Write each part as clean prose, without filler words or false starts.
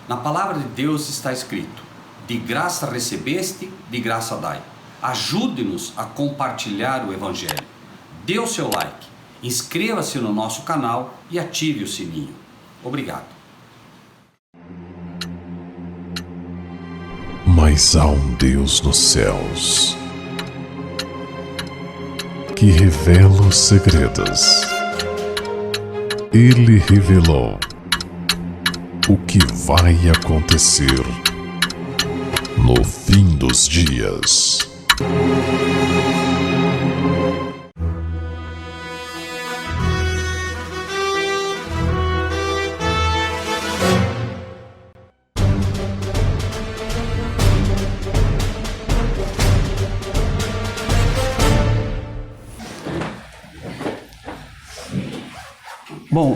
Na palavra de Deus está escrito: de graça recebeste, de graça dai. Ajude-nos a compartilhar o Evangelho. Dê o seu like, inscreva-se no nosso canal e ative o sininho. Obrigado. Mas há um Deus nos céus que revela os segredos. Ele revelou o que vai acontecer no fim dos dias. Bom,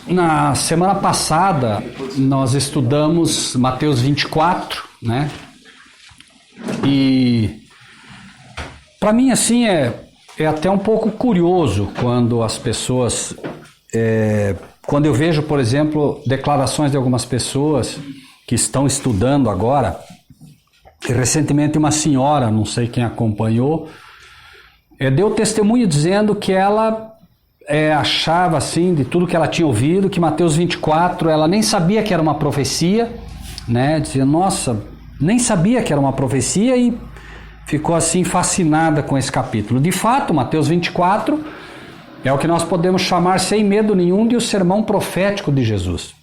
na semana passada, nós estudamos Mateus 24, né? E, para mim, assim, é até um pouco curioso quando as pessoas... quando eu vejo, por exemplo, declarações de algumas pessoas que estão estudando agora, e recentemente uma senhora, não sei quem acompanhou, deu testemunho dizendo que ela... achava assim, de tudo que ela tinha ouvido, que Mateus 24, ela nem sabia que era uma profecia, né? Dizia, nossa, nem sabia que era uma profecia, e ficou assim fascinada com esse capítulo. De fato, Mateus 24 é o que nós podemos chamar, sem medo nenhum, de o sermão profético de Jesus,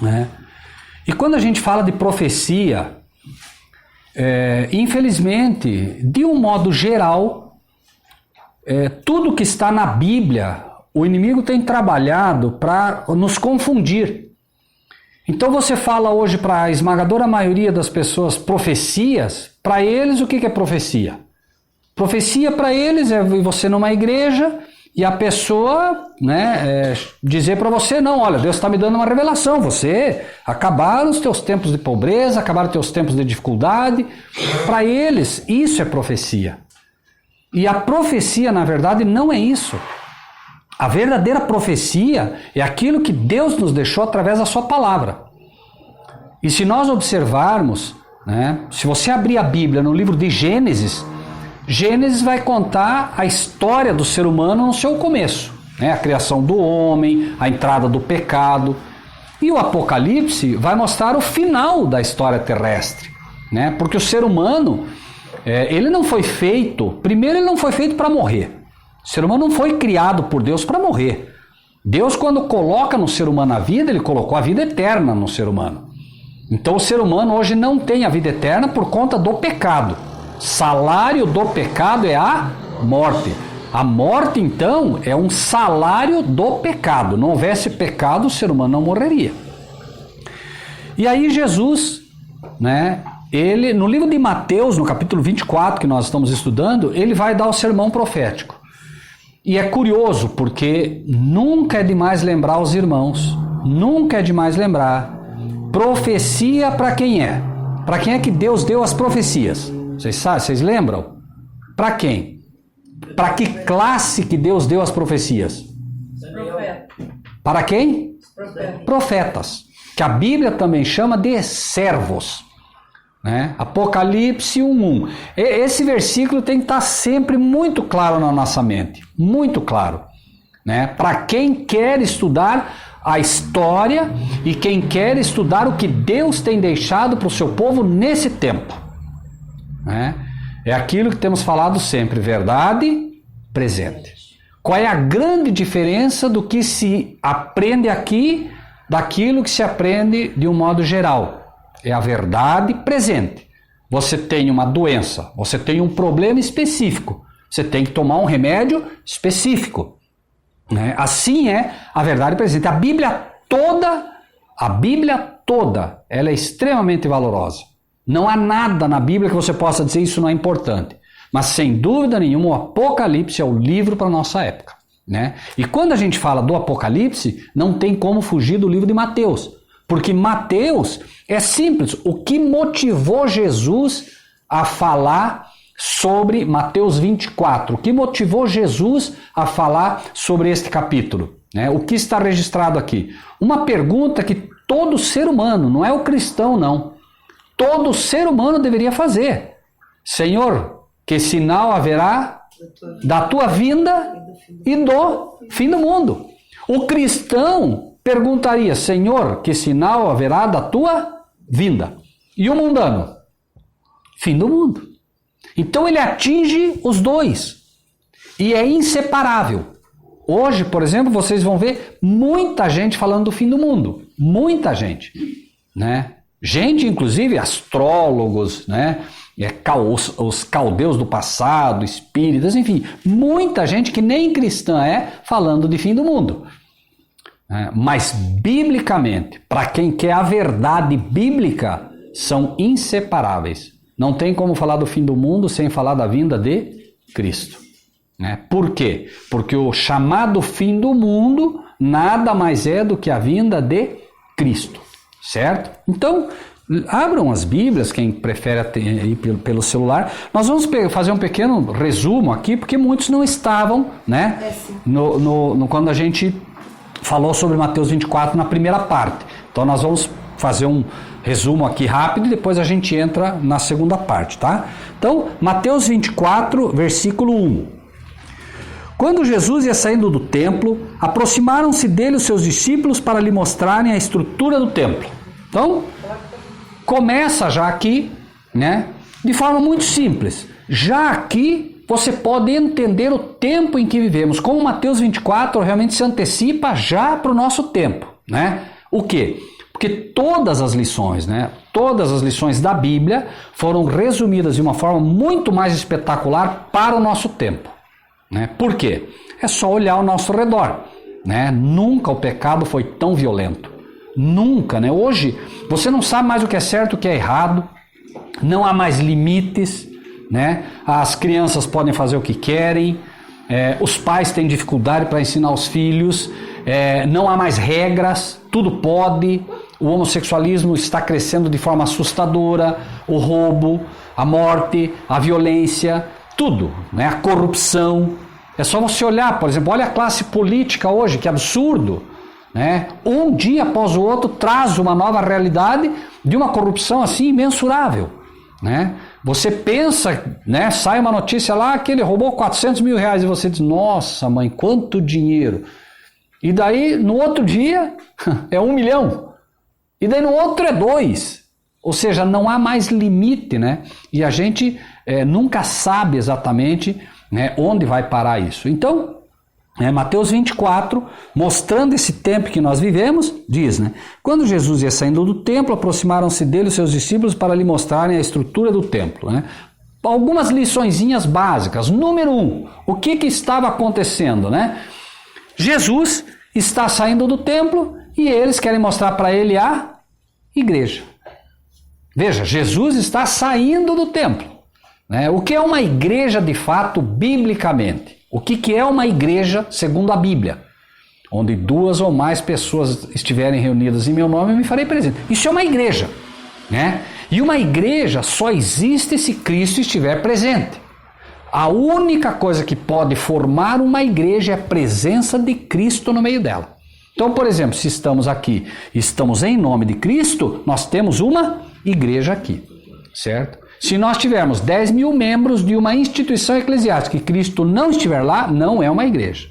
né? E quando a gente fala de profecia, infelizmente, de um modo geral, tudo que está na Bíblia, o inimigo tem trabalhado para nos confundir. Então você fala hoje para a esmagadora maioria das pessoas profecias, para eles o que é profecia? Profecia para eles é você numa igreja e a pessoa, né, dizer para você, não, olha, Deus está me dando uma revelação, você acabaram os teus tempos de pobreza, acabaram os teus tempos de dificuldade. Para eles isso é profecia. E a profecia, na verdade, não é isso. A verdadeira profecia é aquilo que Deus nos deixou através da sua palavra. E se nós observarmos, né, se você abrir a Bíblia no livro de Gênesis, Gênesis vai contar a história do ser humano no seu começo, né, a criação do homem, a entrada do pecado. E o Apocalipse vai mostrar o final da história terrestre, né, porque o ser humano... ele não foi feito, primeiro ele não foi feito para morrer. O ser humano não foi criado por Deus para morrer. Deus, quando coloca no ser humano a vida, ele colocou a vida eterna no ser humano. Então o ser humano hoje não tem a vida eterna por conta do pecado. Salário do pecado é a morte. A morte, então, é um salário do pecado. Não houvesse pecado, o ser humano não morreria. E aí Jesus, né? Ele, no livro de Mateus, no capítulo 24, que nós estamos estudando, ele vai dar o sermão profético. E é curioso, porque nunca é demais lembrar os irmãos, nunca é demais lembrar, profecia para quem é? Para quem é que Deus deu as profecias? Vocês sabem, vocês lembram? Para quem? Para que classe que Deus deu as profecias? Profeta. Para quem? Profetas. Que a Bíblia também chama de servos. Né? Apocalipse 1:1. Esse versículo tem que estar sempre muito claro na nossa mente, muito claro, né? Para quem quer estudar a história e quem quer estudar o que Deus tem deixado para o seu povo nesse tempo, né? É aquilo que temos falado sempre, verdade presente. Qual é a grande diferença do que se aprende aqui daquilo que se aprende de um modo geral? É a verdade presente. Você tem uma doença, você tem um problema específico, você tem que tomar um remédio específico, né? Assim é a verdade presente. A Bíblia toda, ela é extremamente valorosa. Não há nada na Bíblia que você possa dizer isso não é importante. Mas sem dúvida nenhuma o Apocalipse é o livro para a nossa época, né? E quando a gente fala do Apocalipse, não tem como fugir do livro de Mateus. Porque Mateus é simples. O que motivou Jesus a falar sobre Mateus 24? O que motivou Jesus a falar sobre este capítulo? O que está registrado aqui? Uma pergunta que todo ser humano, não é o cristão não. Todo ser humano deveria fazer. Senhor, que sinal haverá da tua vinda e do fim do mundo? O cristão perguntaria, Senhor, que sinal haverá da tua vinda? E o mundano? Fim do mundo. Então ele atinge os dois. E é inseparável. Hoje, por exemplo, vocês vão ver muita gente falando do fim do mundo. Muita gente. Né? Gente, inclusive, astrólogos, né? Os caldeus do passado, espíritas, enfim. Muita gente que nem cristã falando de fim do mundo. Mas, biblicamente, para quem quer a verdade bíblica, são inseparáveis. Não tem como falar do fim do mundo sem falar da vinda de Cristo. Por quê? Porque o chamado fim do mundo nada mais é do que a vinda de Cristo, certo? Então, abram as Bíblias, quem prefere ir pelo celular. Nós vamos fazer um pequeno resumo aqui, porque muitos não estavam, né? Quando a gente falou sobre Mateus 24 na primeira parte. Então nós vamos fazer um resumo aqui rápido e depois a gente entra na segunda parte, tá? Então, Mateus 24, versículo 1. Quando Jesus ia saindo do templo, aproximaram-se dele os seus discípulos para lhe mostrarem a estrutura do templo. Então, começa já aqui, né? De forma muito simples. Já aqui você pode entender o tempo em que vivemos. Como Mateus 24 realmente se antecipa já para o nosso tempo, né? O quê? Porque todas as lições, né? Todas as lições da Bíblia foram resumidas de uma forma muito mais espetacular para o nosso tempo. Né? Por quê? É só olhar ao nosso redor. Né? Nunca o pecado foi tão violento. Nunca, né? Hoje você não sabe mais o que é certo e o que é errado. Não há mais limites. Né? As crianças podem fazer o que querem. Os pais têm dificuldade para ensinar os filhos. Não há mais regras. Tudo pode. O homossexualismo está crescendo de forma assustadora. O roubo, a morte, a violência, tudo, né? A corrupção. É só você olhar, por exemplo, olha a classe política hoje, que absurdo. Né? Um dia após o outro traz uma nova realidade de uma corrupção assim imensurável. Né? Você pensa, né? Sai uma notícia lá que ele roubou 400 mil reais e você diz, nossa mãe, quanto dinheiro. E daí no outro dia é 1 milhão. E daí no outro é 2. Ou seja, não há mais limite, né? E a gente nunca sabe exatamente, né, onde vai parar isso. Então, Mateus 24, mostrando esse tempo que nós vivemos, diz, né? Quando Jesus ia saindo do templo, aproximaram-se dele os seus discípulos para lhe mostrarem a estrutura do templo. Né? Algumas liçõezinhas básicas. Número 1, o que estava acontecendo? Né? Jesus está saindo do templo e eles querem mostrar para ele a igreja. Veja, Jesus está saindo do templo. Né? O que é uma igreja de fato, biblicamente? O que é uma igreja segundo a Bíblia? Onde 2 ou mais pessoas estiverem reunidas em meu nome, eu me farei presente. Isso é uma igreja. Né? E uma igreja só existe se Cristo estiver presente. A única coisa que pode formar uma igreja é a presença de Cristo no meio dela. Então, por exemplo, se estamos aqui, estamos em nome de Cristo, nós temos uma igreja aqui, certo? Se nós tivermos 10 mil membros de uma instituição eclesiástica e Cristo não estiver lá, não é uma igreja.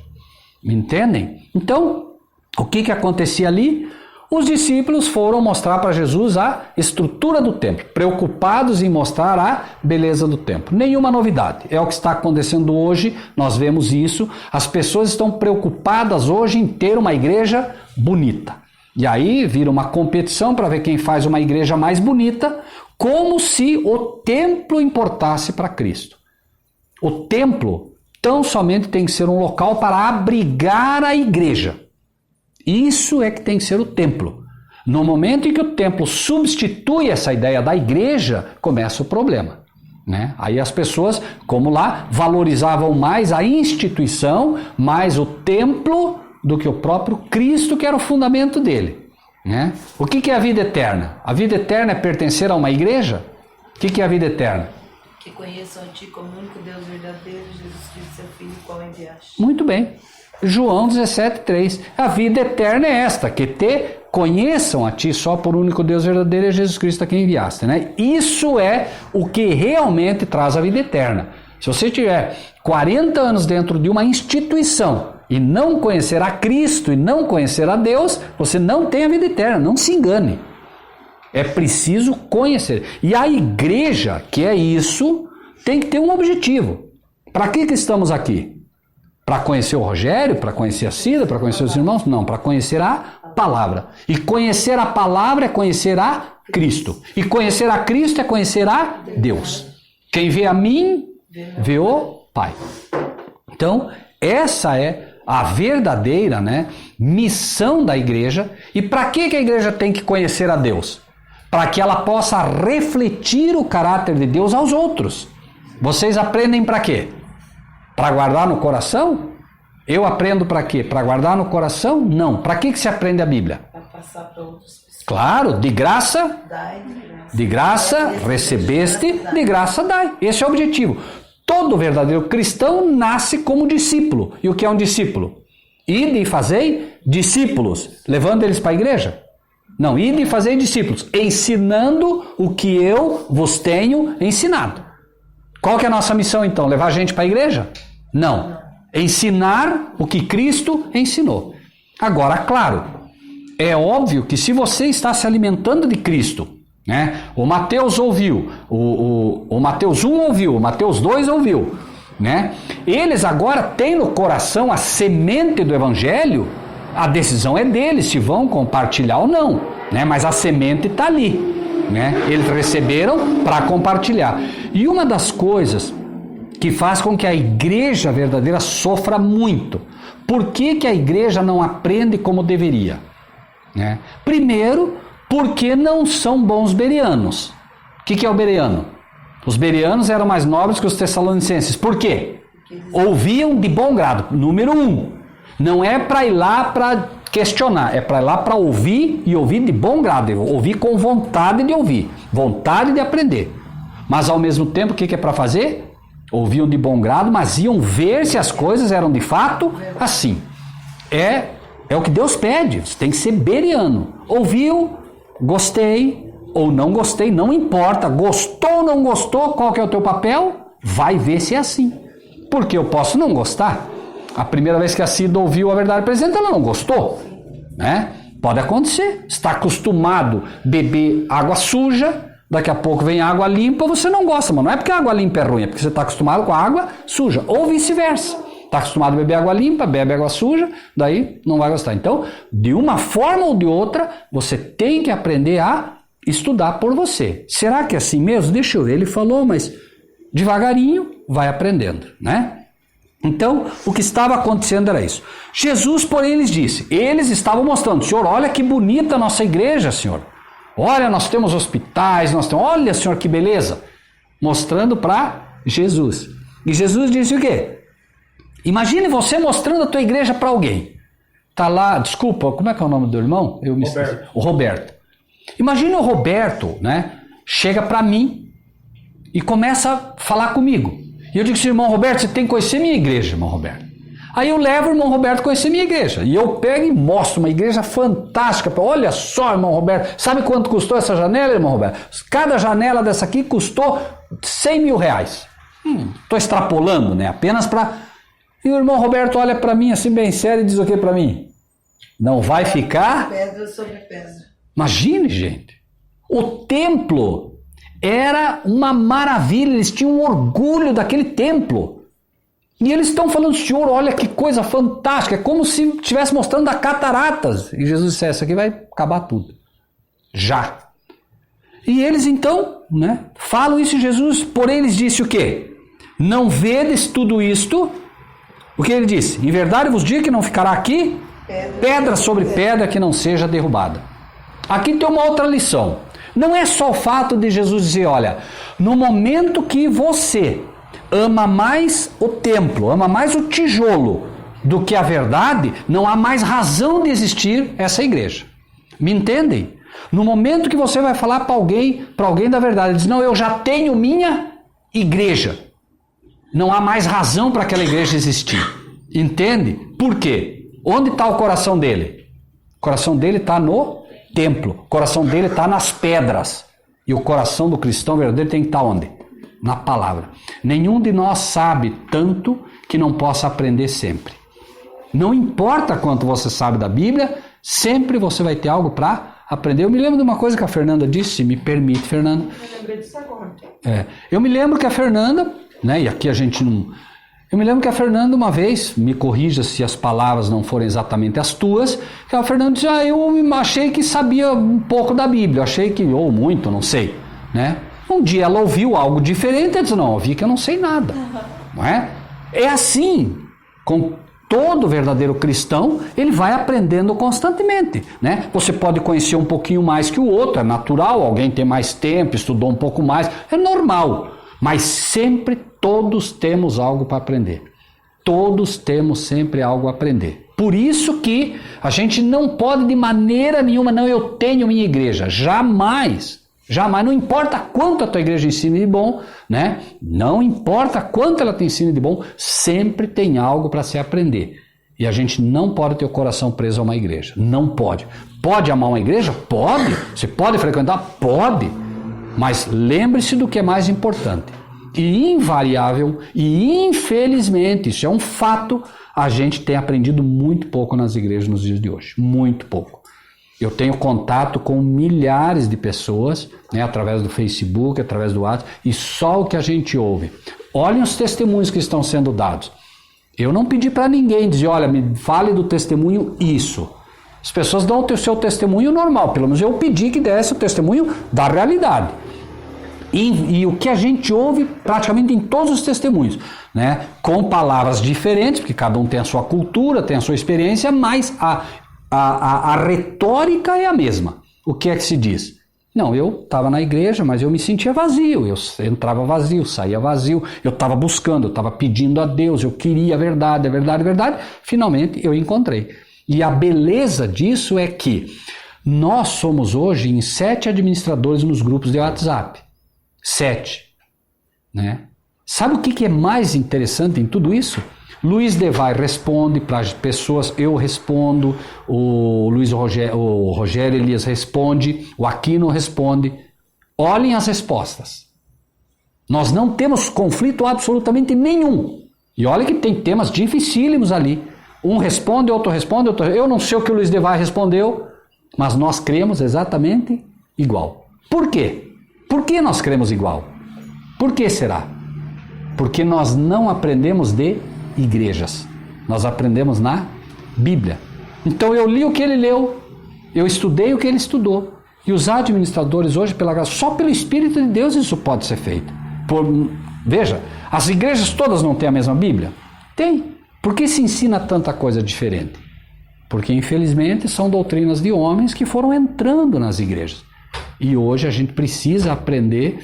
Me entendem? Então, o que acontecia ali? Os discípulos foram mostrar para Jesus a estrutura do templo, preocupados em mostrar a beleza do templo. Nenhuma novidade. É o que está acontecendo hoje, nós vemos isso. As pessoas estão preocupadas hoje em ter uma igreja bonita. E aí vira uma competição para ver quem faz uma igreja mais bonita, como se o templo importasse para Cristo. O templo tão somente tem que ser um local para abrigar a igreja. Isso é que tem que ser o templo. No momento em que o templo substitui essa ideia da igreja, começa o problema. Né? Aí as pessoas, como lá, valorizavam mais a instituição, mais o templo, do que o próprio Cristo, que era o fundamento dele. Né? O que é a vida eterna? A vida eterna é pertencer a uma igreja? O que é a vida eterna? Que conheçam a ti como único Deus verdadeiro, Jesus Cristo, seu Filho, qual enviaste. Muito bem. João 17,3. A vida eterna é esta, que te conheçam a ti só por único Deus verdadeiro e Jesus Cristo a quem enviaste, né? Isso é o que realmente traz a vida eterna. Se você tiver 40 anos dentro de uma instituição e não conhecer a Cristo e não conhecer a Deus, você não tem a vida eterna, não se engane. É preciso conhecer. E a igreja, que é isso, tem que ter um objetivo. Para que estamos aqui? Para conhecer o Rogério? Para conhecer a Cida? Para conhecer os irmãos? Não, para conhecer a palavra. E conhecer a palavra é conhecer a Cristo. E conhecer a Cristo é conhecer a Deus. Quem vê a mim, vê o Pai. Então, essa é a verdadeira, né, missão da igreja. E para que a igreja tem que conhecer a Deus? Para que ela possa refletir o caráter de Deus aos outros. Vocês aprendem para quê? Para guardar no coração? Eu aprendo para quê? Para guardar no coração? Não. Para que se aprende a Bíblia? Para passar para outras pessoas. Claro, de graça, recebeste, de graça dai. Esse é o objetivo. Todo verdadeiro cristão nasce como discípulo. E o que é um discípulo? Ide e fazei discípulos, levando eles para a igreja? Não, ide e fazei discípulos, ensinando o que eu vos tenho ensinado. Qual que é a nossa missão então? Levar a gente para a igreja? Não. Ensinar o que Cristo ensinou. Agora, claro, é óbvio que se você está se alimentando de Cristo, né? O Mateus ouviu, o Mateus 1 ouviu, o Mateus 2 ouviu, né? Eles agora têm no coração a semente do Evangelho. A decisão é deles se vão compartilhar ou não, né? Mas a semente está ali, né? Eles receberam para compartilhar. E uma das coisas que faz com que a igreja verdadeira sofra muito. Por que a igreja não aprende como deveria? Né? Primeiro, porque não são bons bereanos. O que é o bereano? Os bereanos eram mais nobres que os tessalonicenses. Por quê? Ouviam de bom grado. Número 1. Não é para ir lá para questionar, é para ir lá para ouvir e ouvir de bom grado. Ouvir com vontade de ouvir, vontade de aprender. Mas ao mesmo tempo, o que é para fazer? Ouviam de bom grado, mas iam ver se as coisas eram de fato assim. É o que Deus pede, você tem que ser bereano. Ouviu, gostei ou não gostei, não importa. Gostou ou não gostou, qual que é o teu papel? Vai ver se é assim. Porque eu posso não gostar. A primeira vez que a Cida ouviu a verdade presente, ela não gostou. Né? Pode acontecer. Está acostumado a beber água suja, daqui a pouco vem água limpa, você não gosta, mas não é porque a água limpa é ruim, é porque você está acostumado com a água suja, ou vice-versa. Está acostumado a beber água limpa, bebe água suja, daí não vai gostar. Então, de uma forma ou de outra, você tem que aprender a estudar por você. Será que é assim mesmo? Deixa eu ver, ele falou, mas devagarinho vai aprendendo, né? Então, o que estava acontecendo era isso. Jesus, porém, lhes disse, eles estavam mostrando, Senhor, olha que bonita a nossa igreja, Senhor. Olha, nós temos hospitais, olha, Senhor, que beleza. Mostrando para Jesus. E Jesus disse o quê? Imagine você mostrando a tua igreja para alguém. Tá lá, desculpa, como é que é o nome do irmão? Eu me esqueci. O Roberto. Imagine o Roberto, né? Chega para mim e começa a falar comigo. E eu digo assim, irmão Roberto, você tem que conhecer minha igreja, irmão Roberto. Aí eu levo o irmão Roberto a conhecer minha igreja. E eu pego e mostro uma igreja fantástica. Olha só, irmão Roberto. Sabe quanto custou essa janela, irmão Roberto? Cada janela dessa aqui custou 100 mil reais. Estou extrapolando, né? Apenas para... E o irmão Roberto olha para mim assim bem sério e diz o que para mim? Não vai ficar... Pedra sobre pedra. Imagine, gente. O templo era uma maravilha. Eles tinham orgulho daquele templo. E eles estão falando, Senhor, olha que coisa fantástica. É como se estivesse mostrando a cataratas. E Jesus disse, isso aqui vai acabar tudo. Já. E eles então, né, falam isso em Jesus. Porém, eles disse o quê? Não vedes tudo isto? O que ele disse? Em verdade vos digo que não ficará aqui pedra sobre pedra que não seja derrubada. Aqui tem uma outra lição. Não é só o fato de Jesus dizer, olha, no momento que você ama mais o templo, ama mais o tijolo do que a verdade, não há mais razão de existir essa igreja. Me entendem? No momento que você vai falar para alguém da verdade, diz, não, eu já tenho minha igreja. Não há mais razão para aquela igreja existir. Entende? Por quê? Onde está o coração dele? O coração dele está no templo. O coração dele está nas pedras. E o coração do cristão verdadeiro tem que estar onde? Na palavra. Nenhum de nós sabe tanto que não possa aprender sempre. Não importa quanto você sabe da Bíblia, sempre você vai ter algo para aprender. Eu me lembro de uma coisa que a Fernanda disse, se me permite, Fernanda. Eu lembrei disso agora. Eu me lembro que a Fernanda, né, e aqui a gente não... Eu me lembro que a Fernanda uma vez, me corrija se as palavras não forem exatamente as tuas, que a Fernanda disse, eu achei que sabia um pouco da Bíblia, achei que, ou muito, não sei, né? Um dia ela ouviu algo diferente, ela disse, não, eu vi que eu não sei nada, não é? É assim, com todo verdadeiro cristão, ele vai aprendendo constantemente, né? Você pode conhecer um pouquinho mais que o outro, é natural, alguém tem mais tempo, estudou um pouco mais, é normal. Mas sempre todos temos algo para aprender. Todos temos sempre algo a aprender. Por isso que a gente não pode de maneira nenhuma, não, eu tenho minha igreja. Jamais, jamais, não importa quanto a tua igreja ensina de bom, né? Não importa quanto ela te ensina de bom, sempre tem algo para se aprender. E a gente não pode ter o coração preso a uma igreja. Não pode. Pode amar uma igreja? Pode. Você pode frequentar? Pode. Mas lembre-se do que é mais importante. E invariável, e infelizmente, isso é um fato, a gente tem aprendido muito pouco nas igrejas nos dias de hoje. Muito pouco. Eu tenho contato com milhares de pessoas, né, através do Facebook, através do WhatsApp, e só o que a gente ouve. Olhem os testemunhos que estão sendo dados. Eu não pedi para ninguém dizer, olha, me fale do testemunho isso. As pessoas dão o seu testemunho normal, pelo menos eu pedi que desse o testemunho da realidade. E o que a gente ouve praticamente em todos os testemunhos, né? Com palavras diferentes, porque cada um tem a sua cultura, tem a sua experiência, mas a retórica é a mesma. O que é que se diz? Não, eu estava na igreja, mas eu me sentia vazio, eu entrava vazio, saía vazio, eu estava buscando, eu estava pedindo a Deus, eu queria a verdade, finalmente eu encontrei. E a beleza disso é que nós somos hoje em 7 administradores nos grupos de WhatsApp. 7, né? Sabe o que é mais interessante em tudo isso? Luiz Devay responde para as pessoas, eu respondo, o Rogério Elias responde, o Aquino responde. Olhem as respostas. Nós não temos conflito absolutamente nenhum. E olha que tem temas dificílimos ali. Um responde, outro responde, eu não sei o que o Luiz Devay respondeu, mas nós cremos exatamente igual. Por quê? Por que nós cremos igual? Por que será? Porque nós não aprendemos de igrejas. Nós aprendemos na Bíblia. Então eu li o que ele leu, eu estudei o que ele estudou. E os administradores hoje, pela graça, só pelo Espírito de Deus isso pode ser feito. Veja, as igrejas todas não têm a mesma Bíblia? Tem. Por que se ensina tanta coisa diferente? Porque infelizmente são doutrinas de homens que foram entrando nas igrejas. E hoje a gente precisa aprender,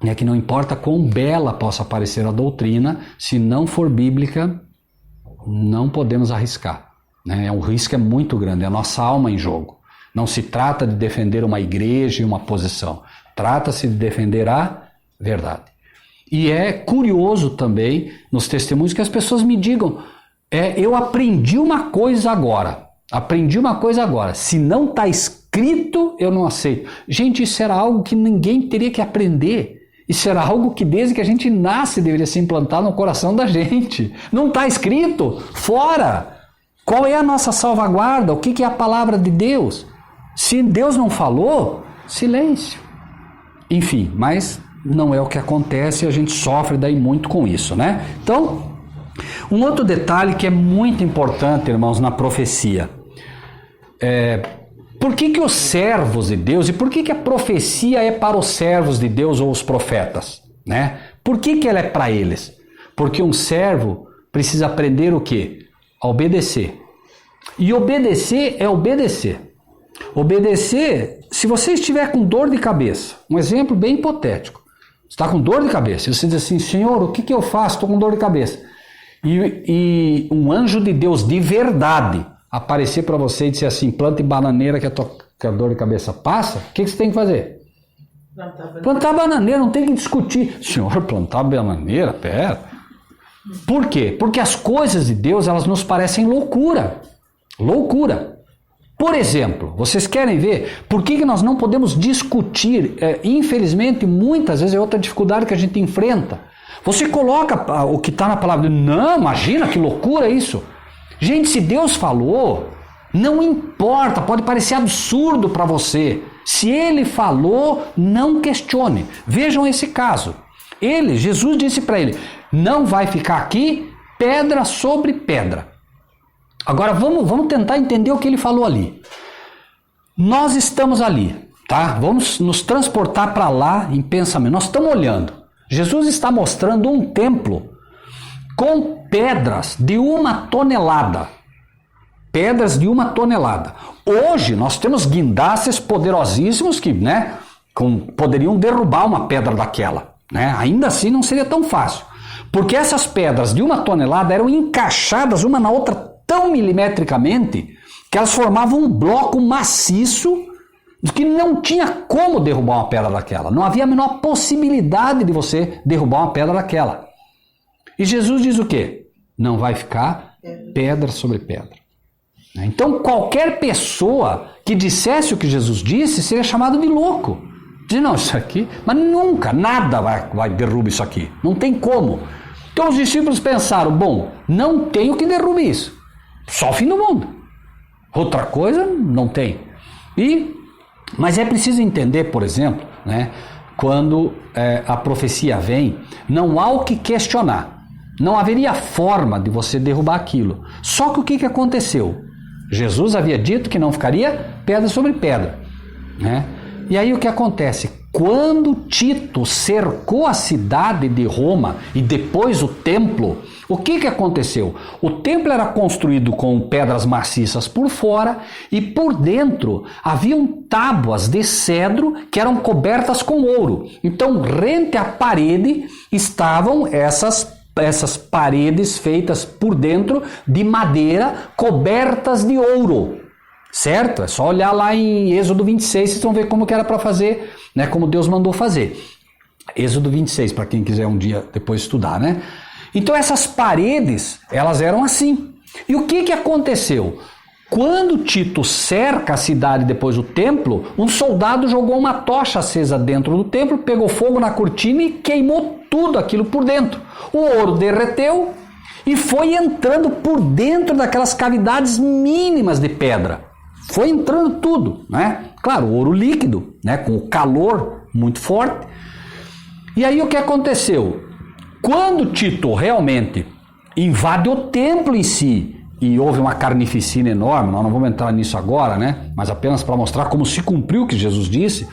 né, que não importa quão bela possa parecer a doutrina, se não for bíblica, não podemos arriscar. Né? O risco é muito grande, é a nossa alma em jogo. Não se trata de defender uma igreja e uma posição, trata-se de defender a verdade. E é curioso também, nos testemunhos, que as pessoas me digam, eu aprendi uma coisa agora, se não está escrito, eu não aceito. Gente, isso era algo que ninguém teria que aprender. Isso era algo que desde que a gente nasce deveria se implantar no coração da gente. Não está escrito? Fora! Qual é a nossa salvaguarda? O que é a palavra de Deus? Se Deus não falou, silêncio. Enfim, mas não é o que acontece e a gente sofre daí muito com isso, né? Então, um outro detalhe que é muito importante, irmãos, na profecia. Por que os servos de Deus, e por que a profecia é para os servos de Deus ou os profetas? Né? Por que ela é para eles? Porque um servo precisa aprender o quê? A obedecer. E obedecer é obedecer. Obedecer, se você estiver com dor de cabeça, um exemplo bem hipotético, você está com dor de cabeça, e você diz assim, Senhor, o que eu faço? Estou com dor de cabeça. E um anjo de Deus de verdade aparecer para você e dizer assim, plante bananeira que a dor de cabeça passa, o que você tem que fazer? Plantar bananeira, não tem que discutir. Senhor, plantar bananeira? Pera. Por quê? Porque as coisas de Deus, elas nos parecem loucura. Loucura. Por exemplo, vocês querem ver por que nós não podemos discutir? Infelizmente, muitas vezes é outra dificuldade que a gente enfrenta. Você coloca o que está na palavra, não, imagina que loucura isso. Gente, se Deus falou, não importa, pode parecer absurdo para você. Se ele falou, não questione. Vejam esse caso. Jesus disse para ele, não vai ficar aqui pedra sobre pedra. Agora vamos tentar entender o que ele falou ali. Nós estamos ali, tá? Vamos nos transportar para lá em pensamento. Nós estamos olhando. Jesus está mostrando um templo com pedras de 1 tonelada. Pedras de 1 tonelada. Hoje nós temos guindastes poderosíssimos que, poderiam derrubar uma pedra daquela. Ainda assim não seria tão fácil. Porque essas pedras de 1 tonelada eram encaixadas uma na outra tão milimetricamente que elas formavam um bloco maciço que não tinha como derrubar uma pedra daquela. Não havia a menor possibilidade de você derrubar uma pedra daquela. E Jesus diz o quê? Não vai ficar pedra sobre pedra. Então qualquer pessoa que dissesse o que Jesus disse seria chamado de louco. Diz, não, isso aqui, mas nunca, nada vai derrubar isso aqui. Não tem como. Então os discípulos pensaram, bom, não tem o que derrube isso. Só o fim do mundo. Outra coisa não tem. Mas é preciso entender, por exemplo, quando a profecia vem, não há o que questionar. Não haveria forma de você derrubar aquilo. Só que o que aconteceu? Jesus havia dito que não ficaria pedra sobre pedra. E aí o que acontece? Quando Tito cercou a cidade de Roma e depois o templo, o que aconteceu? O templo era construído com pedras maciças por fora e por dentro haviam tábuas de cedro que eram cobertas com ouro. Então, rente à parede estavam essas paredes feitas por dentro de madeira cobertas de ouro. Certo? É só olhar lá em Êxodo 26, vocês vão ver como que era para fazer, como Deus mandou fazer. Êxodo 26, para quem quiser um dia depois estudar, Então essas paredes, elas eram assim. E o que aconteceu? Quando Tito cerca a cidade depois do templo, um soldado jogou uma tocha acesa dentro do templo, pegou fogo na cortina e queimou tudo aquilo por dentro. O ouro derreteu e foi entrando por dentro daquelas cavidades mínimas de pedra. Foi entrando tudo, Claro, ouro líquido, com o calor muito forte. E aí o que aconteceu? Quando Tito realmente invade o templo em si, e houve uma carnificina enorme, nós não vamos entrar nisso agora, mas apenas para mostrar como se cumpriu o que Jesus disse,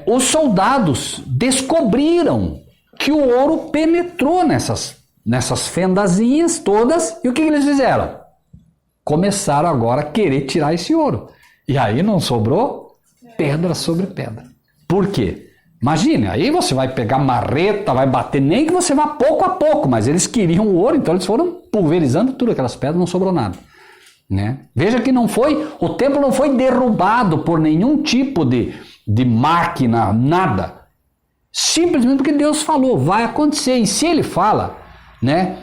os soldados descobriram que o ouro penetrou nessas fendazinhas todas, e o que eles fizeram? Começaram agora a querer tirar esse ouro. E aí não sobrou pedra sobre pedra. Por quê? Imagine, aí você vai pegar marreta, vai bater, nem que você vá pouco a pouco, mas eles queriam o ouro, então eles foram pulverizando tudo, aquelas pedras, não sobrou nada. Veja que o templo não foi derrubado por nenhum tipo de máquina, nada. Simplesmente porque Deus falou, vai acontecer. E se ele fala,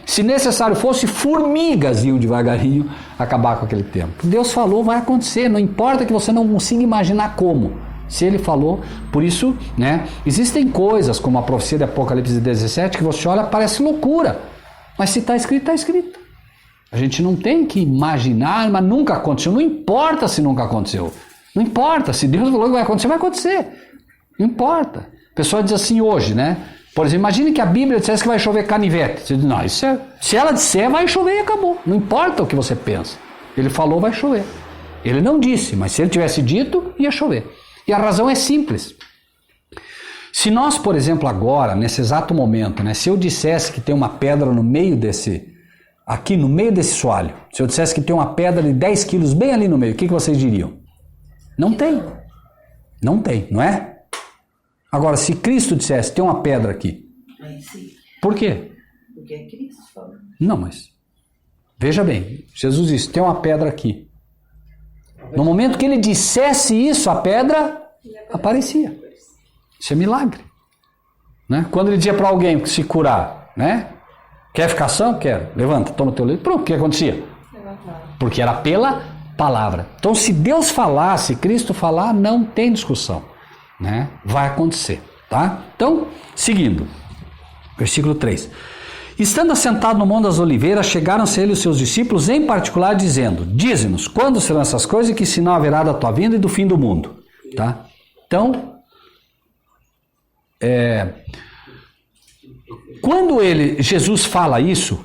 se necessário fosse, formigas iam devagarinho acabar com aquele templo. Deus falou, vai acontecer, não importa que você não consiga imaginar como. Se ele falou, por isso, existem coisas como a profecia de Apocalipse 17 que você olha, parece loucura. Mas se está escrito, está escrito. A gente não tem que imaginar, mas nunca aconteceu. Não importa se nunca aconteceu. Não importa, se Deus falou que vai acontecer, vai acontecer. Não importa. A pessoa diz assim hoje, Por exemplo, imagine que a Bíblia dissesse que vai chover canivete. Você diz, não, se ela disser, vai chover e acabou. Não importa o que você pensa. Ele falou, vai chover. Ele não disse, mas se ele tivesse dito, ia chover. E a razão é simples. Se nós, por exemplo, agora, nesse exato momento, se eu dissesse que tem uma pedra no meio aqui no meio desse soalho, se eu dissesse que tem uma pedra de 10 quilos bem ali no meio, o que vocês diriam? Não tem. Não tem, não é? Agora, se Cristo dissesse, tem uma pedra aqui. Sim. Por quê? Porque é Cristo falando. Não, mas veja bem, Jesus disse, tem uma pedra aqui. No momento que ele dissesse isso, a pedra aparecia. Isso é milagre. Quando ele dizia para alguém se curar, Quer ficar são? Quero. Levanta, toma o teu leite. Pronto, o que acontecia? Porque era pela palavra. Então, se Deus falar, se Cristo falar, não tem discussão, né? Vai acontecer, tá? Então, seguindo, versículo 3. Estando assentado no Monte das Oliveiras, chegaram-se ele e os seus discípulos, em particular, dizendo: dize-nos, quando serão essas coisas e que sinal haverá da tua vinda e do fim do mundo? Tá? Então, quando Jesus fala isso,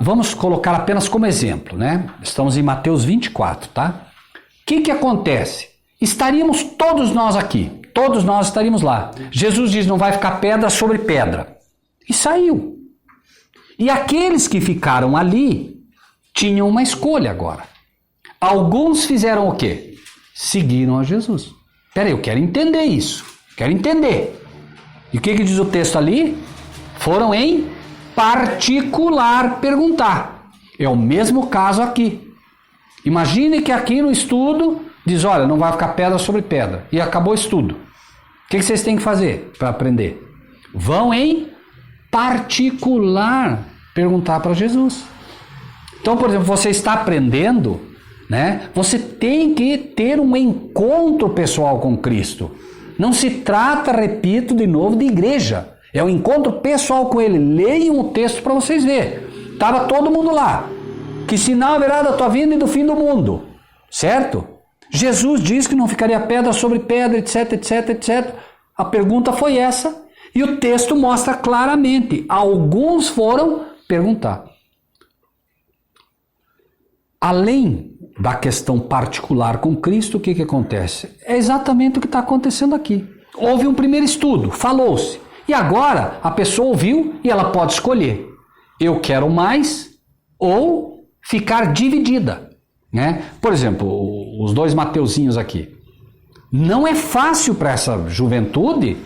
vamos colocar apenas como exemplo, né? Estamos em Mateus 24, tá? O que acontece? Estaríamos todos nós aqui, todos nós estaríamos lá. Jesus diz: não vai ficar pedra sobre pedra. E saiu. E aqueles que ficaram ali tinham uma escolha agora. Alguns fizeram o quê? Seguiram a Jesus. Peraí, eu quero entender isso. Quero entender. E o que diz o texto ali? Foram em particular perguntar. É o mesmo caso aqui. Imagine que aqui no estudo diz: olha, não vai ficar pedra sobre pedra. E acabou o estudo. O que vocês têm que fazer para aprender? Vão em particular perguntar para Jesus. Então, por exemplo, você está aprendendo, né? Você tem que ter um encontro pessoal com Cristo. Não se trata, repito de novo, de igreja. É um encontro pessoal com Ele. Leiam o texto para vocês verem. Estava todo mundo lá. Que sinal haverá da tua vinda e do fim do mundo? Certo? Jesus disse que não ficaria pedra sobre pedra, etc, etc, etc. A pergunta foi essa. E o texto mostra claramente. Alguns foram perguntar. Além da questão particular com Cristo, o que acontece? É exatamente o que está acontecendo aqui. Houve um primeiro estudo, falou-se. E agora a pessoa ouviu e ela pode escolher. Eu quero mais ou ficar dividida, né? Por exemplo, os dois Mateuzinhos aqui. Não é fácil para essa juventude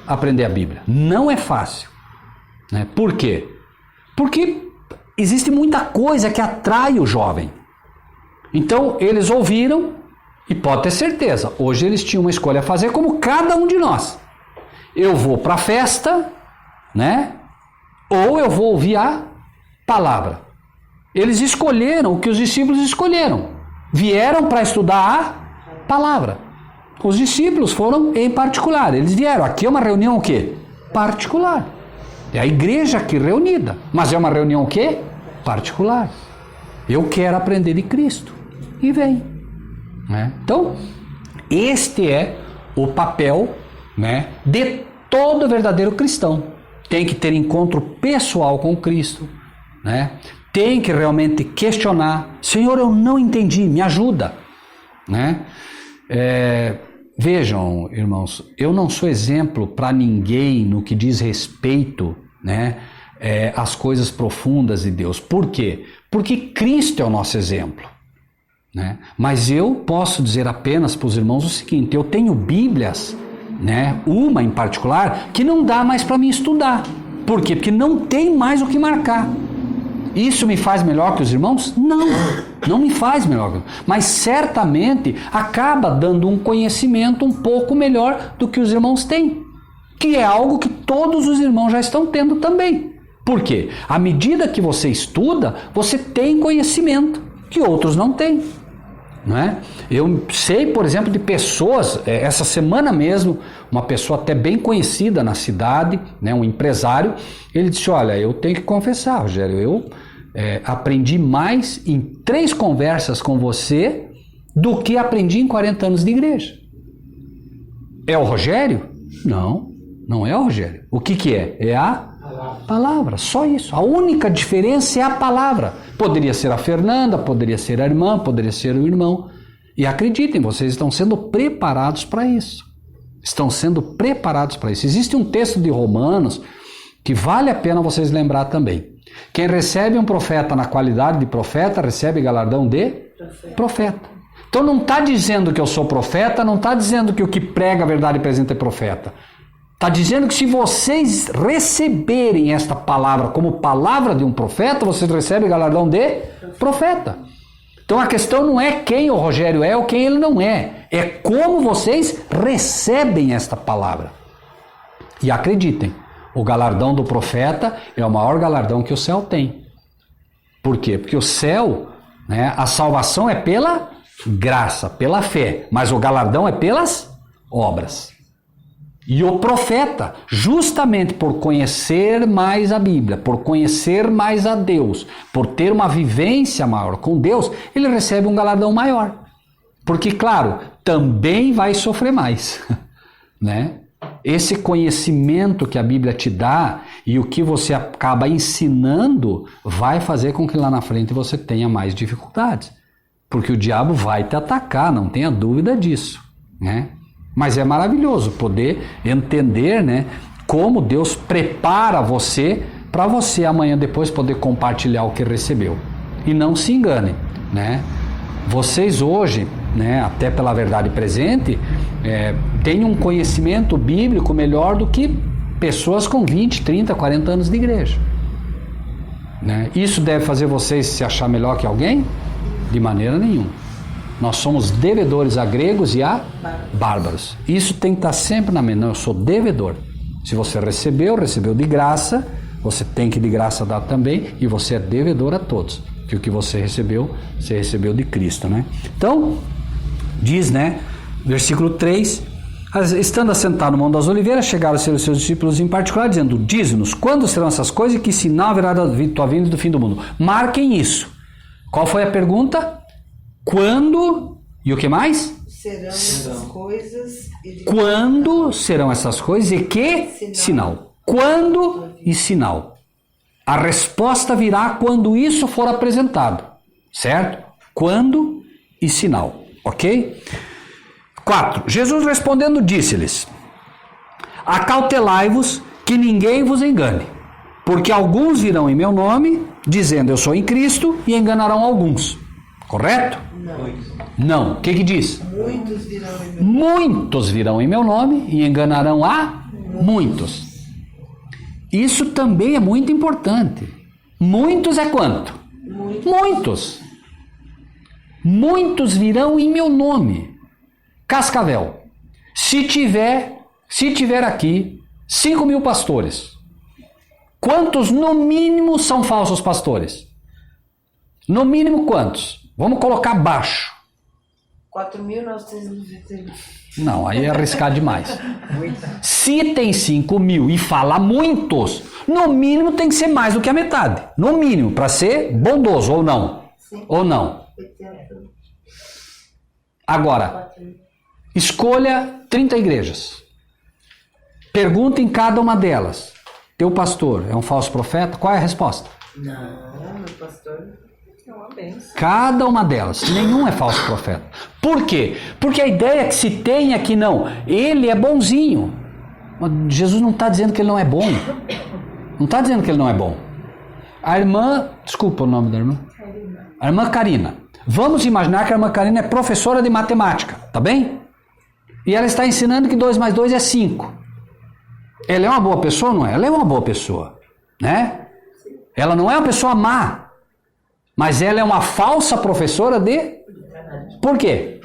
aprender a Bíblia. Não é fácil, né? Por quê? Porque existe muita coisa que atrai o jovem. Então, eles ouviram e pode ter certeza, hoje eles tinham uma escolha a fazer, como cada um de nós. Eu vou para a festa, né? Ou eu vou ouvir a palavra. Eles escolheram o que os discípulos escolheram. Vieram para estudar a palavra. Os discípulos foram em particular. Eles vieram. Aqui é uma reunião o quê? Particular. É a igreja aqui reunida. Mas é uma reunião o quê? Particular. Eu quero aprender de Cristo. E vem. Né? Então, este é o papel, né, de todo verdadeiro cristão. Tem que ter encontro pessoal com Cristo. Né? Tem que realmente questionar. Senhor, eu não entendi, me ajuda. Né? Vejam, irmãos, eu não sou exemplo para ninguém no que diz respeito, né, às coisas profundas de Deus. Por quê? Porque Cristo é o nosso exemplo. Né? Mas eu posso dizer apenas para os irmãos o seguinte: eu tenho Bíblias, né, uma em particular, que não dá mais para mim estudar. Por quê? Porque não tem mais o que marcar. Isso me faz melhor que os irmãos? Não, não me faz melhor. Mas certamente acaba dando um conhecimento um pouco melhor do que os irmãos têm. Que é algo que todos os irmãos já estão tendo também. Por quê? À medida que você estuda, você tem conhecimento que outros não têm. Não é? Eu sei, por exemplo, de pessoas, essa semana mesmo, uma pessoa até bem conhecida na cidade, né, um empresário, ele disse: olha, eu tenho que confessar, Rogério, eu aprendi mais em 3 conversas com você do que aprendi em 40 anos de igreja. É o Rogério? Não, não é o Rogério. O que é? É a palavra, só isso. A única diferença é a palavra. Poderia ser a Fernanda, poderia ser a irmã, poderia ser o irmão. E acreditem, vocês estão sendo preparados para isso. Estão sendo preparados para isso. Existe um texto de Romanos que vale a pena vocês lembrar também. Quem recebe um profeta na qualidade de profeta, recebe galardão de profeta. Então não está dizendo que eu sou profeta, não está dizendo que o que prega a verdade presente é profeta. Está dizendo que se vocês receberem esta palavra como palavra de um profeta, vocês recebem galardão de profeta. Então a questão não é quem o Rogério é ou quem ele não é. É como vocês recebem esta palavra. E acreditem, o galardão do profeta é o maior galardão que o céu tem. Por quê? Porque o céu né? A salvação é pela graça, pela fé, mas o galardão é pelas obras. E o profeta, justamente por conhecer mais a Bíblia, por conhecer mais a Deus, por ter uma vivência maior com Deus, ele recebe um galardão maior. Porque, claro, também vai sofrer mais, né? Esse conhecimento que a Bíblia te dá e o que você acaba ensinando vai fazer com que lá na frente você tenha mais dificuldades. Porque o diabo vai te atacar, não tenha dúvida disso, né? Mas é maravilhoso poder entender, né, como Deus prepara você para você amanhã depois poder compartilhar o que recebeu. E não se enganem, né? Vocês hoje, né, até pela verdade presente, têm um conhecimento bíblico melhor do que pessoas com 20, 30, 40 anos de igreja, né? Isso deve fazer vocês se achar melhor que alguém? De maneira nenhuma. Nós somos devedores a gregos e a bárbaros. Isso tem que estar sempre na mente. Não, eu sou devedor. Se você recebeu de graça, você tem que de graça dar também, e você é devedor a todos. Que o que você recebeu de Cristo, né? Então, diz, né, versículo 3, estando assentado no Monte das Oliveiras, chegaram a ser os seus discípulos em particular, dizendo, dize-nos, quando serão essas coisas e que sinal haverá da tua vinda do fim do mundo? Marquem isso. Qual foi a pergunta? Quando e o que mais? Serão essas coisas e quando serão essas coisas e que sinal? Quando e sinal. A resposta virá quando isso for apresentado, certo? Quando e sinal, ok? 4. Jesus respondendo disse-lhes, acautelai-vos que ninguém vos engane, porque alguns virão em meu nome, dizendo eu sou em Cristo, e enganarão alguns. Correto? Não. O que diz? Muitos virão em meu nome e enganarão a muitos. Isso também é muito importante. Muitos é quanto? Muitos. Muitos virão em meu nome. Cascavel. Se tiver aqui 5.000 pastores, quantos no mínimo são falsos pastores? No mínimo quantos? Vamos colocar baixo. 4.990. Não, aí é arriscar demais. Se tem 5.000 e fala muitos, no mínimo tem que ser mais do que a metade. No mínimo, para ser bondoso, ou não? Sim. Ou não? Agora, escolha 30 igrejas. Pergunta em cada uma delas. Teu pastor é um falso profeta? Qual é a resposta? Não, meu pastor... Cada uma delas, nenhum é falso profeta. Por quê? Porque a ideia que se tem é que não, ele é bonzinho. Jesus não está dizendo que ele não é bom. Não está dizendo que ele não é bom. A irmã, desculpa o nome da irmã. A irmã Karina. Vamos imaginar que a irmã Karina é professora de matemática, tá bem? E ela está ensinando que 2 mais 2 é 5. Ela é uma boa pessoa, não é? Ela é uma boa pessoa, né? Ela não é uma pessoa má. Mas ela é uma falsa professora de... Por quê?